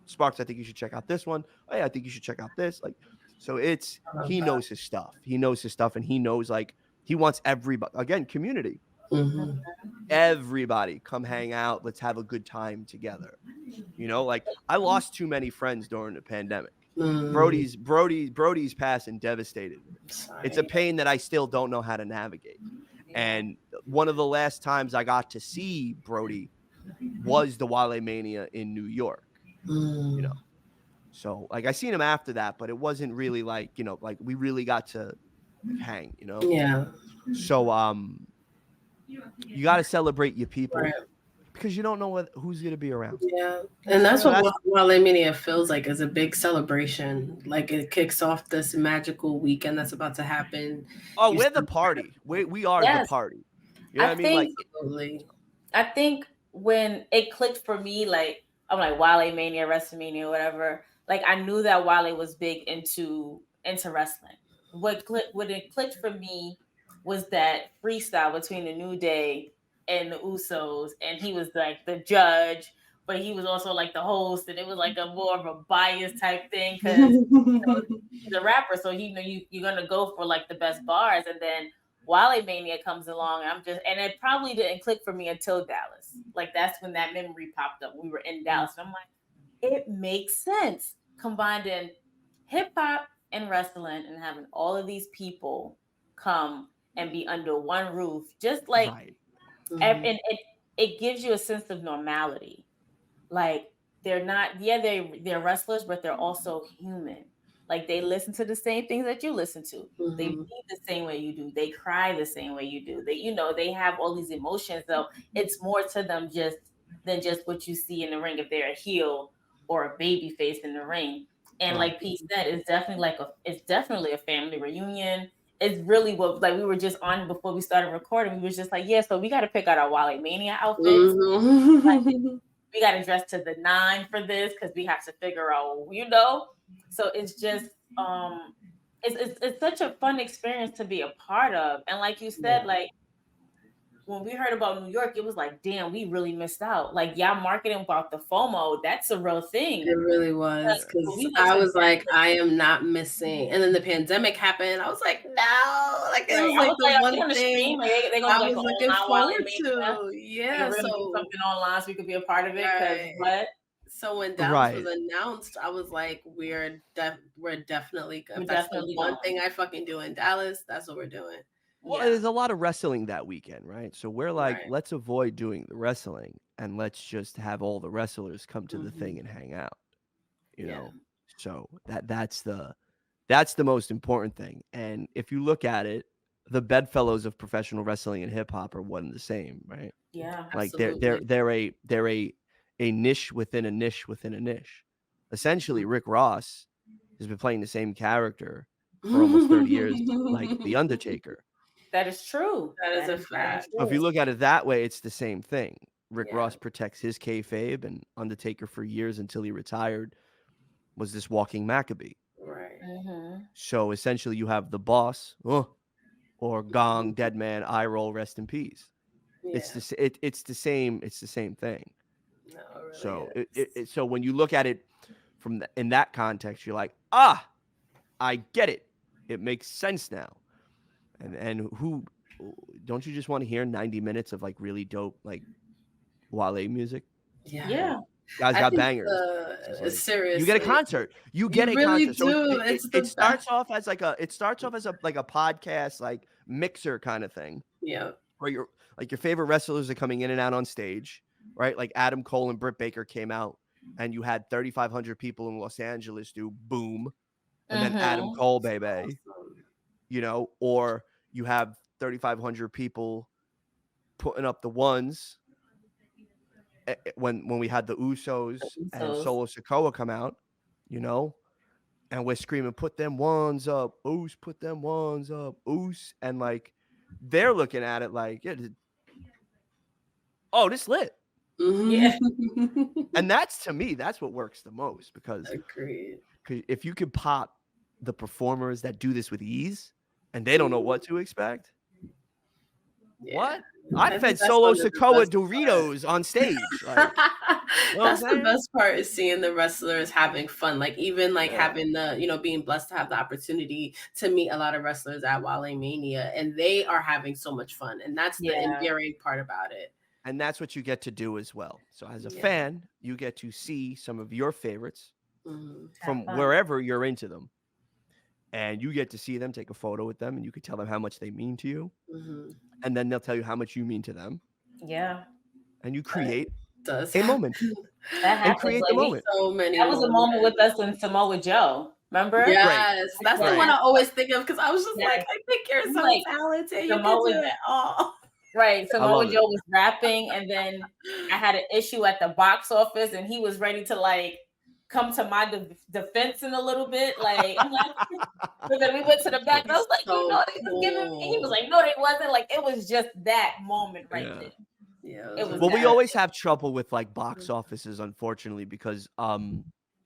Sparks, I think you should check out this one. Oh yeah, I think you should check out this. Like, so he knows his stuff. He knows his stuff, and he knows like he wants everybody, again, community. Everybody come hang out. Let's have a good time together. You know, like I lost too many friends during the pandemic. Brody's passing devastated. It's a pain that I still don't know how to navigate. And one of the last times I got to see Brody was the Wale Mania in New York. You know, so like I seen him after that, but it wasn't really like, you know, like we really got to hang, you know. Yeah. So you got to celebrate your people, because you don't know who's going to be around. Yeah. And that's what Wale Mania feels like, is a big celebration. Like it kicks off this magical weekend that's about to happen. Oh, we're the party. We are the party. You know what I mean? Like, I think when it clicked for me, like I'm like Wale Mania, WrestleMania, whatever. Like I knew that Wale was big into wrestling. What it clicked for me was that freestyle between the New Day and the Usos, and he was like the judge, but he was also like the host, and it was like a more of a bias type thing because he's a rapper, so you're gonna go for like the best bars, and then Wale Mania comes along, and it probably didn't click for me until Dallas. Like that's when that memory popped up. We were in Dallas, and I'm like, it makes sense combining hip hop and wrestling and having all of these people come and be under one roof, just like, and it gives you a sense of normality. Like they're not, they're wrestlers, but they're also human. Like they listen to the same things that you listen to. They bleed the same way you do. They cry the same way you do. They have all these emotions. So it's more to them than just what you see in the ring if they're a heel or a baby face in the ring. And like Pete said, it's definitely a family reunion. It's really what, like we were just on before we started recording. We was just like, so we got to pick out our Wale Mania outfits. Like, we got to dress to the 9 for this because we have to figure out, So it's just, it's such a fun experience to be a part of. And like you said, like when we heard about New York, it was like, damn, we really missed out. Like, y'all marketing about the FOMO, that's a real thing. It really was, because I was like, I am not missing. And then the pandemic happened. I was like, no, like it was like the one thing I was looking forward to. Yeah, so do something online so we could be a part of it. Because what? So when Dallas was announced, I was like, we're definitely good. That's the one thing I fucking do in Dallas. That's what we're doing. Well, there's a lot of wrestling that weekend, right? So we're like, let's avoid doing the wrestling and let's just have all the wrestlers come to the thing and hang out. You know, so that's the most important thing. And if you look at it, the bedfellows of professional wrestling and hip hop are one and the same, right? Yeah, like they're a niche within a niche within a niche. Essentially, Rick Ross has been playing the same character for almost 30 years, like The Undertaker. That is true. That is a fact. So if you look at it that way, it's the same thing. Rick Ross protects his kayfabe, and Undertaker for years until he retired was this walking Maccabee. Right. So essentially, you have the boss, or gong, dead man, eye roll, rest in peace. Yeah. It's the same thing. No, it really so is. So when you look at it in that context, you're like, I get it. It makes sense now. And who don't you just want to hear 90 minutes of like really dope like Wale music? Yeah. Guys got bangers. Seriously, you get a concert. You get a really concert. Do. So it starts off as like a podcast like mixer kind of thing. Yeah. Where your favorite wrestlers are coming in and out on stage, right? Like Adam Cole and Britt Baker came out, and you had 3,500 people in Los Angeles do Boom, and then Adam Cole, baby. Awesome. You know, or you have 3,500 people putting up the ones when we had the Usos and Solo Sikoa come out, you know, and we're screaming, put them ones up, Oos, put them ones up, Oos. And like, they're looking at it like, this lit. Yeah. And that's, to me, that's what works the most, because if you could pop the performers that do this with ease and they don't know what to expect. Yeah. What? I fed Solo Sikoa Doritos on stage. Like, that's the best part, is seeing the wrestlers having fun. Like, even like having the, being blessed to have the opportunity to meet a lot of wrestlers at Wale Mania, and they are having so much fun. And that's the endearing part about it. And that's what you get to do as well. So as a fan, you get to see some of your favorites from wherever you're into them. And you get to see them, take a photo with them, and you can tell them how much they mean to you. And then they'll tell you how much you mean to them. Yeah. And you create a moment. That happens. Create the moment. So many. That was a moment with us in Samoa Joe. Remember? Yes. That's the one I always think of, because I was just like, I think you're so talented. You can do it all. Right. Samoa Joe was rapping, and then I had an issue at the box office, and he was ready to like come to my defense in a little bit. Like, I'm like, so then we went to the back. I was like, they was giving me. He was like, no, they wasn't. Like, it was just that moment right there. Yeah. We always have trouble with like box offices, unfortunately, because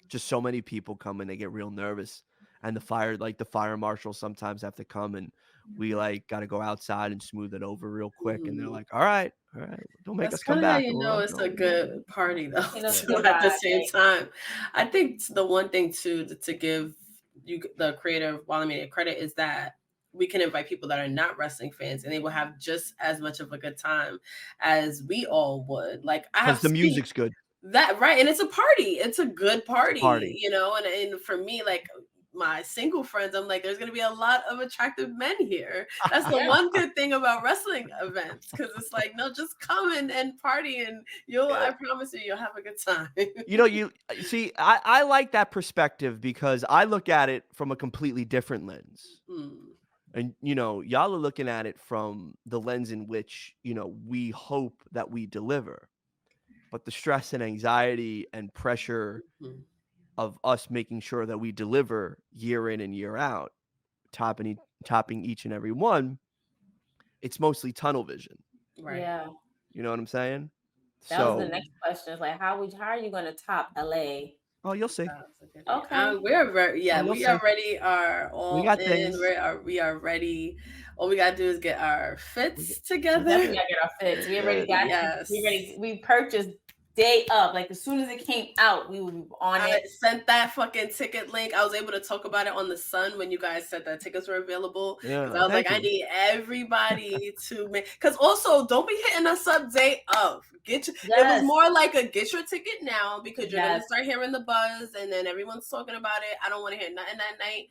just so many people come and they get real nervous, and the fire marshals sometimes have to come, and we like got to go outside and smooth it over real quick. And they're like, all right, don't make us come back. It's a good party though. At the same time, I think the one thing too to give you, the creator of Wale Mania, credit, is that we can invite people that are not wrestling fans, and they will have just as much of a good time as we all would. Like, because the music's good. That right, and it's a party. It's a good party. And for me, like, my single friends, I'm like, there's gonna be a lot of attractive men here. That's the one good thing about wrestling events, because it's like, no, just come and party, and I promise you'll have a good time. You see, I like that perspective, because I look at it from a completely different lens. And y'all are looking at it from the lens in which we hope that we deliver, but the stress and anxiety and pressure of us making sure that we deliver year in and year out, topping each and every one, it's mostly tunnel vision. Right. Yeah. You know what I'm saying? That was the next question. It's like, how are you going to top LA? Oh, you'll see. Okay. We are very Oh, we see. already are all We got in. things. We are ready. All we gotta do is get our fits together. We definitely gotta get our fits. We already got it. We purchased day up. Like as soon as it came out, we were on it. I sent that fucking ticket link. I was able to talk about it on the Sun when you guys said that tickets were available. Yeah, I was like, I need everybody to make. Because also, don't be hitting us up day of. It was more like a get your ticket now because you're gonna start hearing the buzz and then everyone's talking about it. I don't want to hear nothing that night.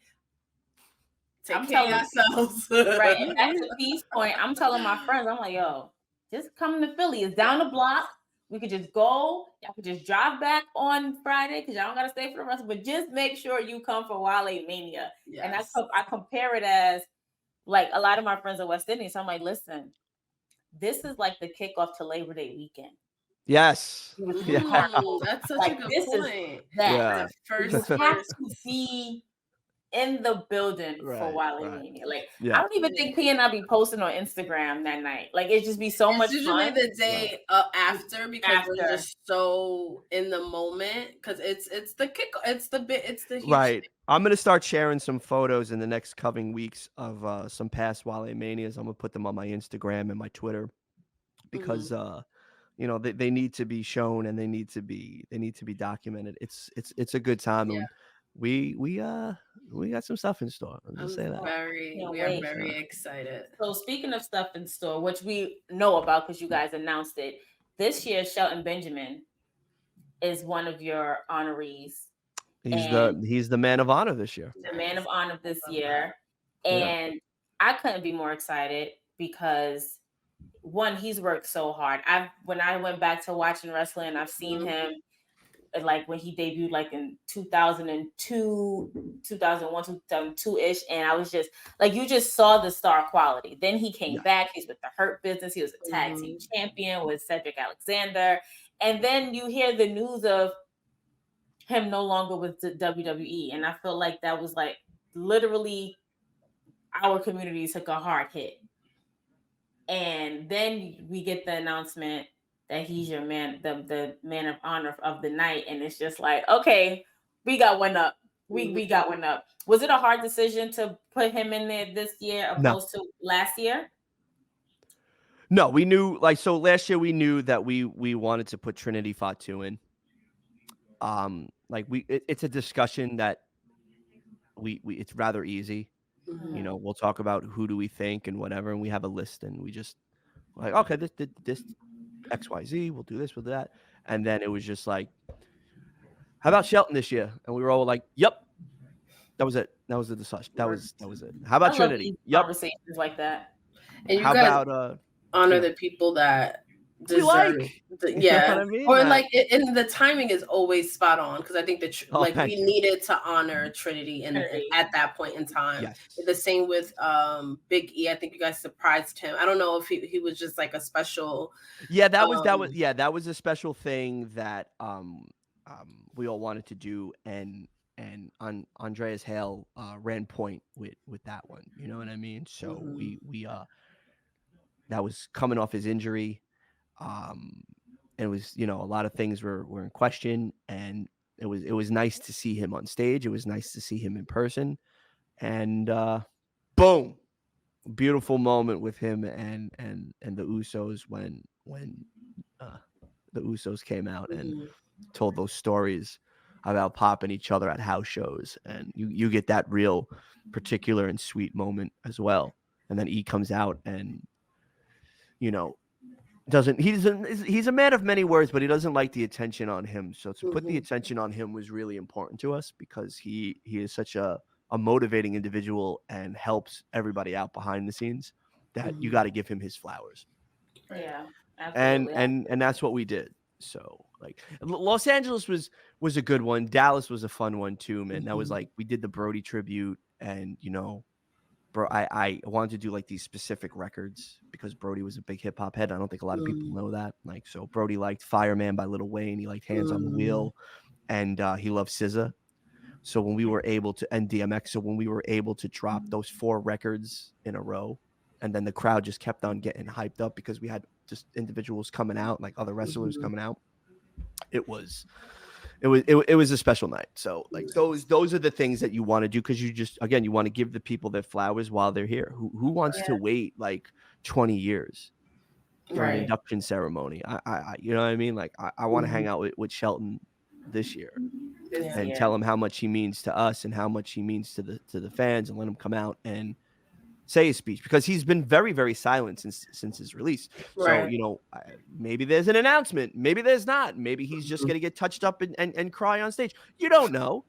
Take care of yourselves. Right. And back to P's point, I'm telling my friends, I'm like, yo, just come to Philly. It's down the block. We could just go. Y'all could just drive back on Friday because y'all don't gotta stay for the rest. But just make sure you come for Wale Mania. Yes. And I compare it as like a lot of my friends are West Indian. So I'm like, listen, this is like the kickoff to Labor Day weekend. Yes. That's such a good point. That first you have to be in the building for Wale Mania. Like I don't even think P and I be posting on Instagram that night. Like it just be so much usually fun. The day after because we're just so in the moment because it's the kick. It's the huge thing. I'm gonna start sharing some photos in the next coming weeks of some past Wale Manias. I'm gonna put them on my Instagram and my Twitter because you know they need to be shown and they need to be documented. It's a good time. And we got some stuff in store. I'll just say that. We are very excited. So speaking of stuff in store, which we know about because you guys announced it, this year Shelton Benjamin is one of your honorees. He's the man of honor this year. The man of honor this year. And I couldn't be more excited because one, he's worked so hard. When I went back to watching wrestling, I've seen him like when he debuted like in 2002, 2001, 2002-ish. And I was just like, you just saw the star quality. Then he came back. He's with the Hurt Business. He was a tag team champion with Cedric Alexander. And then you hear the news of him no longer with the WWE. And I feel like that was like literally our community took a hard hit. And then we get the announcement that he's your man, the man of honor of the night. And it's just like, okay, we got one up. We got one up. Was it a hard decision to put him in there this year opposed to last year? No, we knew so last year we knew that we wanted to put Trinity Fatu in. It's a discussion that we it's rather easy. You know, we'll talk about who do we think and whatever, and we have a list, and we just like, okay, this XYZ, we'll do this, we'll do that, and then it was just like, how about Shelton this year? And we were all like, yep, that was it. That was the discussion. That was it. How about Trinity? Yep. Conversations like that. And how about honor the people that deserve you know what I mean? Or and the timing is always spot on because I think that we needed to honor Trinity and at that point in time. The same with Big E. I think you guys surprised him. I don't know if he was just like a special. That was a special thing that we all wanted to do, and Andreas Hale ran point with that one. You know what I mean? So we that was coming off his injury. It was, you know, a lot of things were in question, and it was nice to see him on stage. It was nice to see him in person, and boom, beautiful moment with him and the Usos when the Usos came out and told those stories about popping each other at house shows, and you get that real particular and sweet moment as well. And then E comes out and, you know, he's a man of many words, but he doesn't like the attention on him. So to put the attention on him was really important to us because he is such a motivating individual and helps everybody out behind the scenes that you got to give him his flowers. Yeah, absolutely. And that's what we did. So like Los Angeles was a good one. Dallas was a fun one too, man. That was like, we did the Brody tribute, and you know, bro, I wanted to do like these specific records because Brody was a big hip hop head. I don't think a lot of people know that. Like, so Brody liked Fireman by Lil Wayne. He liked Hands on the Wheel, and he loved SZA. So when we were able to, and DMX, so when we were able to drop those 4 records in a row, and then the crowd just kept on getting hyped up because we had just individuals coming out, like other wrestlers coming out. It was it was a special night. So like those are the things that you want to do, because you just, again, you want to give the people their flowers while they're here. Who wants to wait like 20 years for an induction ceremony? I you know what I mean? Like I want to hang out with Shelton this year and tell him how much he means to us and how much he means to the fans, and let him come out and say his speech, because he's been very, very silent since his release. So, you know, maybe there's an announcement, maybe there's not, maybe he's just going to get touched up and cry on stage. You don't know,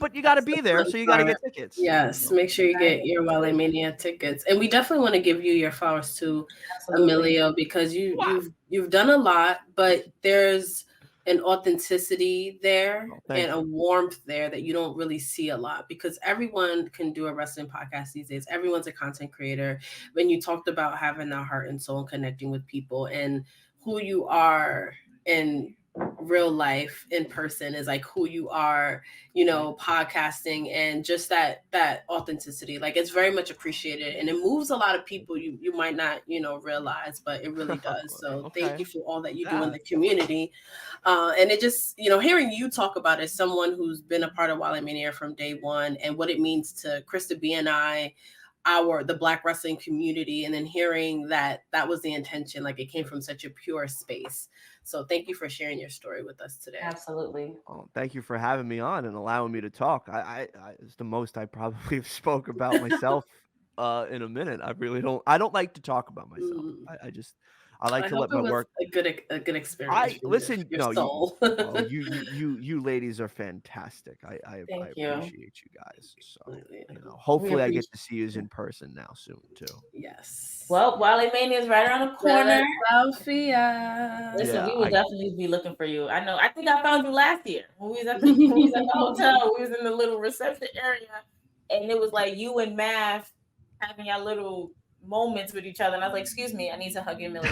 but you got to be there. So you got to get tickets. Yes. Make sure you get your Wale Mania tickets. And we definitely want to give you your flowers too, Emilio, because you've done a lot, but there's an authenticity there and a warmth there that you don't really see a lot, because everyone can do a wrestling podcast these days. Everyone's a content creator. When you talked about having a heart and soul and connecting with people, and who you are in real life in person is like who you are, you know, podcasting, and just that authenticity, like it's very much appreciated, and it moves a lot of people you might not, you know, realize, but it really does. So thank you for all that you do in the community. And it just, you know, hearing you talk about it as someone who's been a part of Wale Mania from day one, and what it means to Krista B and I, the Black wrestling community, and then hearing that was the intention, like it came from such a pure space. So thank you for sharing your story with us today. Absolutely. Oh, thank you for having me on and allowing me to talk. I it's the most I probably have spoke about myself in a minute. I don't like to talk about myself. I like to let my work. A good experience. Your soul. You ladies are fantastic. I appreciate you guys. So, you know, hopefully I get to see you in person now soon too. Yes. Well, Wale Mania is right around the corner. Philadelphia. Listen, we will definitely be looking for you. I know. I think I found you last year when we was at the hotel. We was in the little reception area, and it was like you and Math having your little moments with each other, and I was like, "Excuse me, I need to hug Emilio."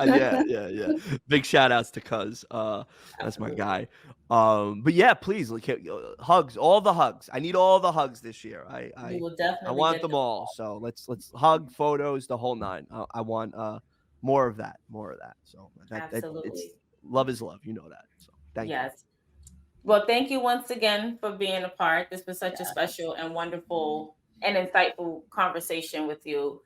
Yeah. Big shout outs to Cuz. That's my guy. But yeah, please hugs, all the hugs. I need all the hugs this year. I want them all. So let's hug, photos, the whole nine. I want more of that. So absolutely, love is love. You know that. So thank you. Well, thank you once again for being a part. This was such a special and wonderful and insightful conversation with you.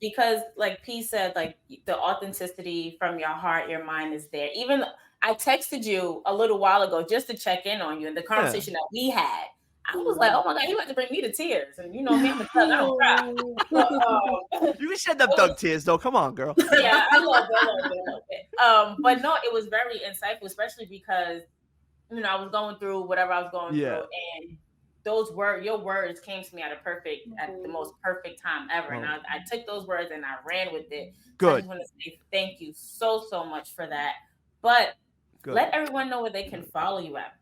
Because like P said, like the authenticity from your heart, your mind is there. Even I texted you a little while ago just to check in on you, and the conversation that we had, I was like, oh my God, you had to bring me to tears. And you know me, I'm a thug, I don't cry. You can shed them thug tears though. Come on, girl. Yeah, I love it. But no, it was very insightful, especially because, you know, I was going through whatever I was going through, and your words came to me at the most perfect time ever. And I took those words and I ran with it. Good. So I just want to say thank you so much for that. But let everyone know where they can follow you at.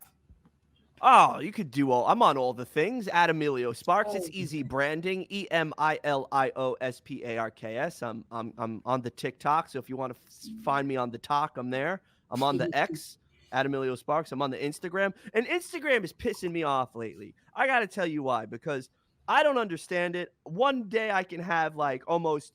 Oh, you could do I'm on all the things at Emilio Sparks. It's easy branding. EMILIOSPARKS. I'm on the TikTok. So if you want to find me on the talk, I'm there. I'm on the X. At Emilio Sparks. I'm on the Instagram, and Instagram is pissing me off lately. I got to tell you why, because I don't understand it. One day I can have like almost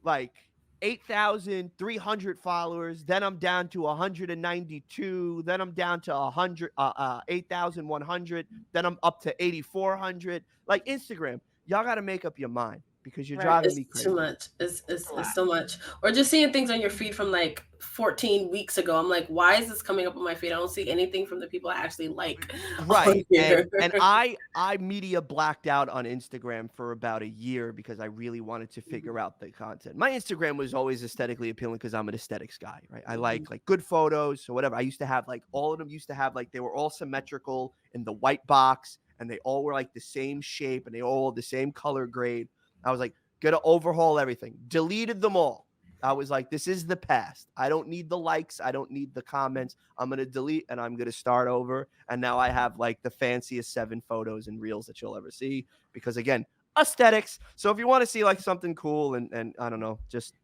like 8,300 followers. Then I'm down to 192. Then I'm down to 8,100. Then I'm up to 8,400. Like Instagram, y'all got to make up your mind, because you're driving me crazy. Too much. It's so much. Or just seeing things on your feed from like 14 weeks ago. I'm like, why is this coming up on my feed? I don't see anything from the people I actually like. Right. And I media blacked out on Instagram for about a year because I really wanted to figure out the content. My Instagram was always aesthetically appealing because I'm an aesthetics guy, right? I like good photos or whatever. I used to have like all of them used to have like they were all symmetrical in the white box, and they all were like the same shape, and they all the same color grade. I was like, gonna overhaul everything. Deleted them all. I was like, this is the past. I don't need the likes. I don't need the comments. I'm gonna delete and I'm gonna start over. And now I have like the fanciest 7 photos and reels that you'll ever see, because again, aesthetics. So if you want to see like something cool and I don't know, just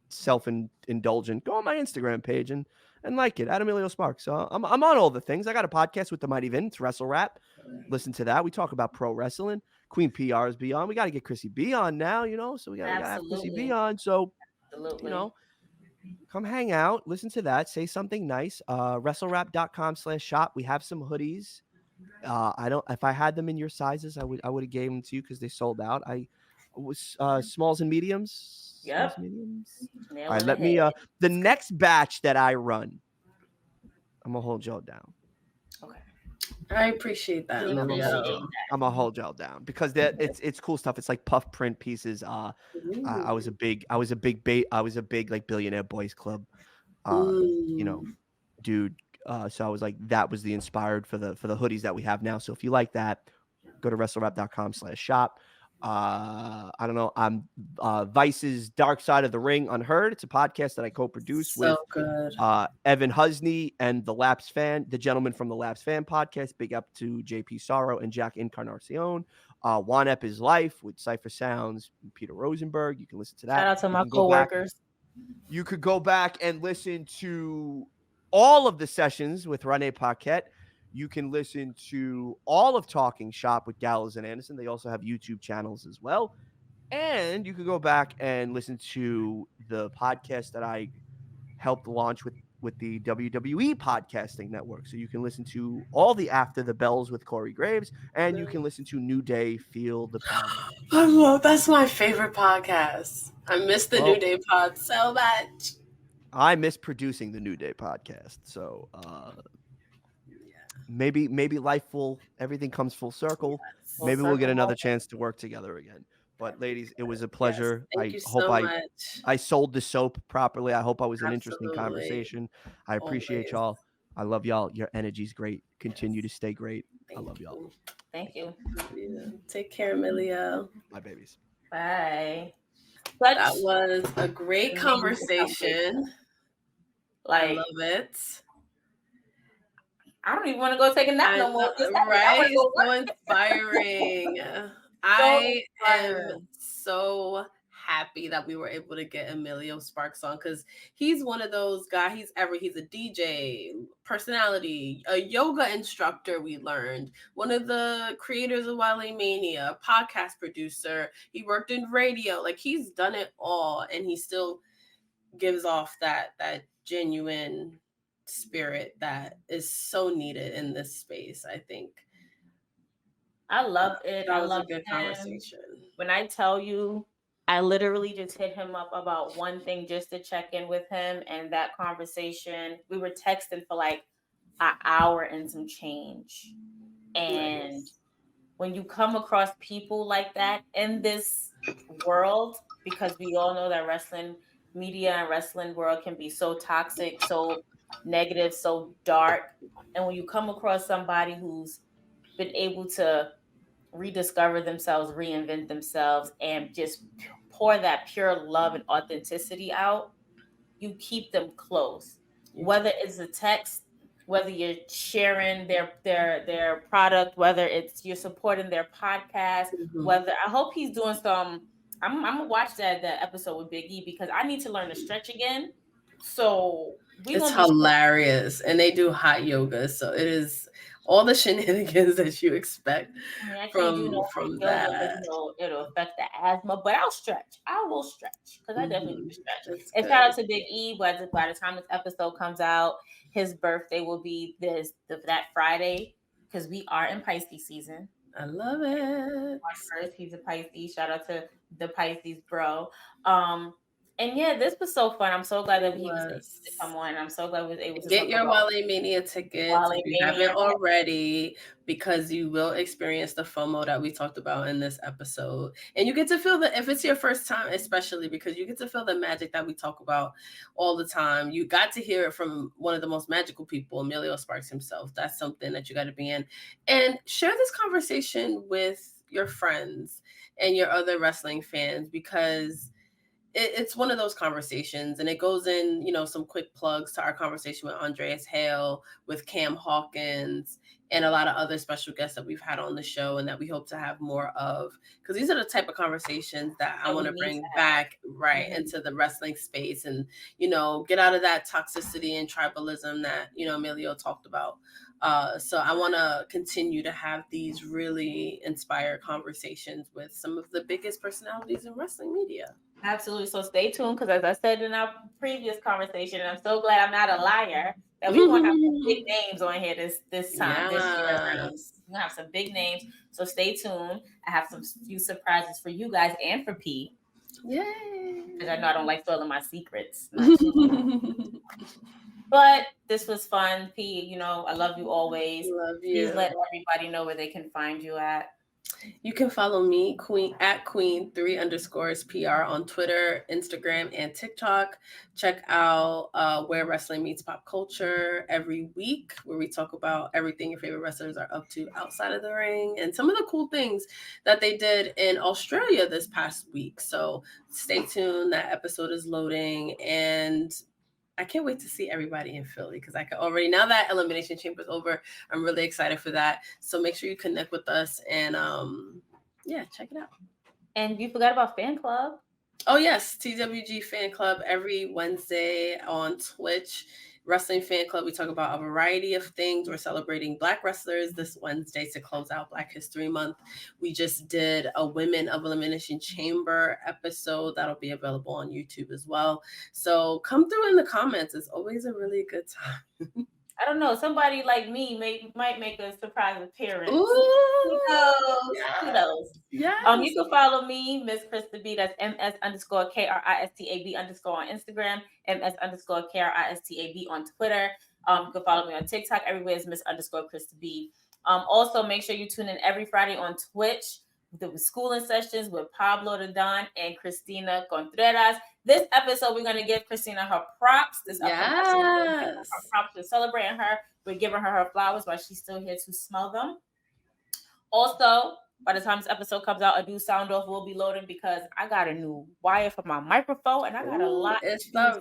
self-indulgent, go on my Instagram page and like it at Emilio Sparks. So I'm on all the things. I got a podcast with the Mighty Vince, Wrestle Rap. Listen to that. We talk about pro wrestling. Queen P.R. is beyond. We got to get Krista B on now, you know. So we got to have Krista B on. So, you know, come hang out, listen to that, say something nice. WrestleRap.com/shop. We have some hoodies. I don't. If I had them in your sizes, I would have gave them to you because they sold out. I was smalls and mediums. Smalls Yep. and mediums. Nail All right, on let the me. head. The next batch that I run, I'm gonna hold y'all down. Okay. I appreciate that, We Emilio. appreciate that. I'm gonna hold y'all down because it's cool stuff. It's like puff print pieces. I was a big like Billionaire Boys Club, you know, dude. So I was like, that was the inspired for the hoodies that we have now. So if you like that, go to WrestleRap.com/shop. I don't know. I'm Vice's Dark Side of the Ring Unheard. It's a podcast that I co-produce with good. Evan Husney and the gentleman from the Laps Fan podcast. Big up to JP Sorrow and Jack Encarnacion. One Ep is Life with Cypher Sounds and Peter Rosenberg. You can listen to that. Shout out to You my can go back. coworkers. You could go back and listen to all of the sessions with Rene Paquette. You can listen to all of Talking Shop with Gallows and Anderson. They also have YouTube channels as well. And you could go back and listen to the podcast that I helped launch with the WWE podcasting network. So you can listen to all the After the Bells with Corey Graves, and you can listen to New Day Feel the Power. That's my favorite podcast. I miss the New Day pod so much. I miss producing the New Day podcast. So maybe everything comes full circle. Yes. Maybe we'll get another chance to work together again. But ladies, it was a pleasure. Yes, thank you so much. I sold the soap properly. I hope I was an interesting conversation. I appreciate y'all. I love y'all. Your energy's great. Continue to stay great. I love y'all. Thank you. Take care, Emilio. My babies. Bye. That was a great conversation. I love it. I don't even want to go take a nap no more. Right? So inspiring. I am so happy that we were able to get Emilio Sparks on because he's one of those guys. He's a DJ, personality, a yoga instructor. We learned one of the creators of Wale Mania, podcast producer. He worked in radio. Like he's done it all, and he still gives off that genuine spirit that is so needed in this space. I think. I love it. That was a good conversation. When I tell you, I literally just hit him up about one thing just to check in with him. And that conversation, we were texting for like an hour and some change. And when you come across people like that in this world, because we all know that wrestling media and wrestling world can be so toxic, so negative, so dark. And when you come across somebody who's been able to rediscover themselves, reinvent themselves, and just pour that pure love and authenticity out, you keep them close. Whether it's a text, whether you're sharing their product, whether it's you're supporting their podcast, whether I hope he's doing some. I'm gonna watch that episode with Big E because I need to learn to stretch again. So it's hilarious, and they do hot yoga, so it is all the shenanigans that you expect from that. It'll affect the asthma, but I'll stretch. I will stretch because I definitely do stretch. And shout out to Big E. By the time this episode comes out, his birthday will be that Friday because we are in Pisces season. I love it. First, he's a Pisces. Shout out to the Pisces bro. And yeah, this was so fun. I'm so glad that he was able to come on. I'm so glad we was able to get your Wale Mania tickets if you haven't already, because you will experience the FOMO that we talked about in this episode. And you get to feel if it's your first time, especially because you get to feel the magic that we talk about all the time. You got to hear it from one of the most magical people, Emilio Sparks himself. That's something that you got to be in. And share this conversation with your friends and your other wrestling fans, because it's one of those conversations, and it goes in, some quick plugs to our conversation with Andreas Hale, with Cam Hawkins, and a lot of other special guests that we've had on the show and that we hope to have more of, because these are the type of conversations that I want to bring back into the wrestling space and, get out of that toxicity and tribalism that, Emilio talked about. So I want to continue to have these really inspired conversations with some of the biggest personalities in wrestling media. Absolutely. So stay tuned, because as I said in our previous conversation, and I'm so glad I'm not a liar, that we want to have some big names on here this time, this year around. We're gonna have some big names. So stay tuned. I have some few surprises for you guys and for P. Yay! Because I know I don't like spoiling my secrets. But this was fun, P. You know, I love you always. Love you. Please let everybody know where they can find you at. You can follow me, at Queen 3_PR on Twitter, Instagram, and TikTok. Check out Where Wrestling Meets Pop Culture every week, where we talk about everything your favorite wrestlers are up to outside of the ring and some of the cool things that they did in Australia this past week. So stay tuned. That episode is loading, and I can't wait to see everybody in Philly, because I can already, now that Elimination Chamber is over, I'm really excited for that. So make sure you connect with us and check it out. And you forgot about Fan Club. Oh yes, TWG Fan Club every Wednesday on Twitch. Wrestling Fan Club, we talk about a variety of things. We're celebrating Black wrestlers this Wednesday to close out Black History Month. We just did a Women of Elimination Chamber episode that'll be available on YouTube as well. So come through in the comments. It's always a really good time. I don't know. Somebody like me might make a surprise appearance. Ooh, Who knows? Yes. You can follow me, Miss Krista B. That's MS_KRISTAB_ on Instagram, MS_KRISTAB on Twitter. You can follow me on TikTok. Everywhere is Miss_Krista B. Also, make sure you tune in every Friday on Twitch with schooling sessions with Pablo the Don and Christina Contreras. This episode, we're going to give Christina her props. This episode, we're gonna give her props. We're celebrating her. We're giving her flowers while she's still here to smell them. Also, by the time this episode comes out, a new sound off will be loading, because I got a new wire for my microphone, and I got a lot to say.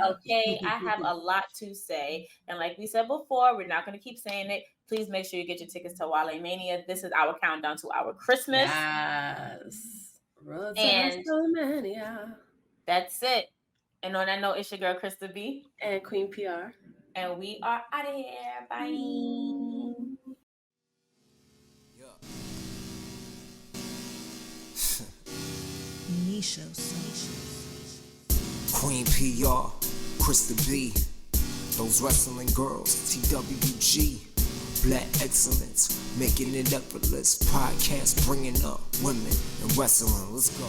Okay, I have a lot to say. And like we said before, we're not going to keep saying it. Please make sure you get your tickets to Wale Mania. This is our countdown to our Christmas. Yes. And that's it. And on that note, it's your girl, Krista B. And Queen P.R. And we are out of here. Bye. Queen P.R, Krista B, those wrestling girls, TWG, Black excellence, making it effortless. Podcast bringing up women in wrestling. Let's go.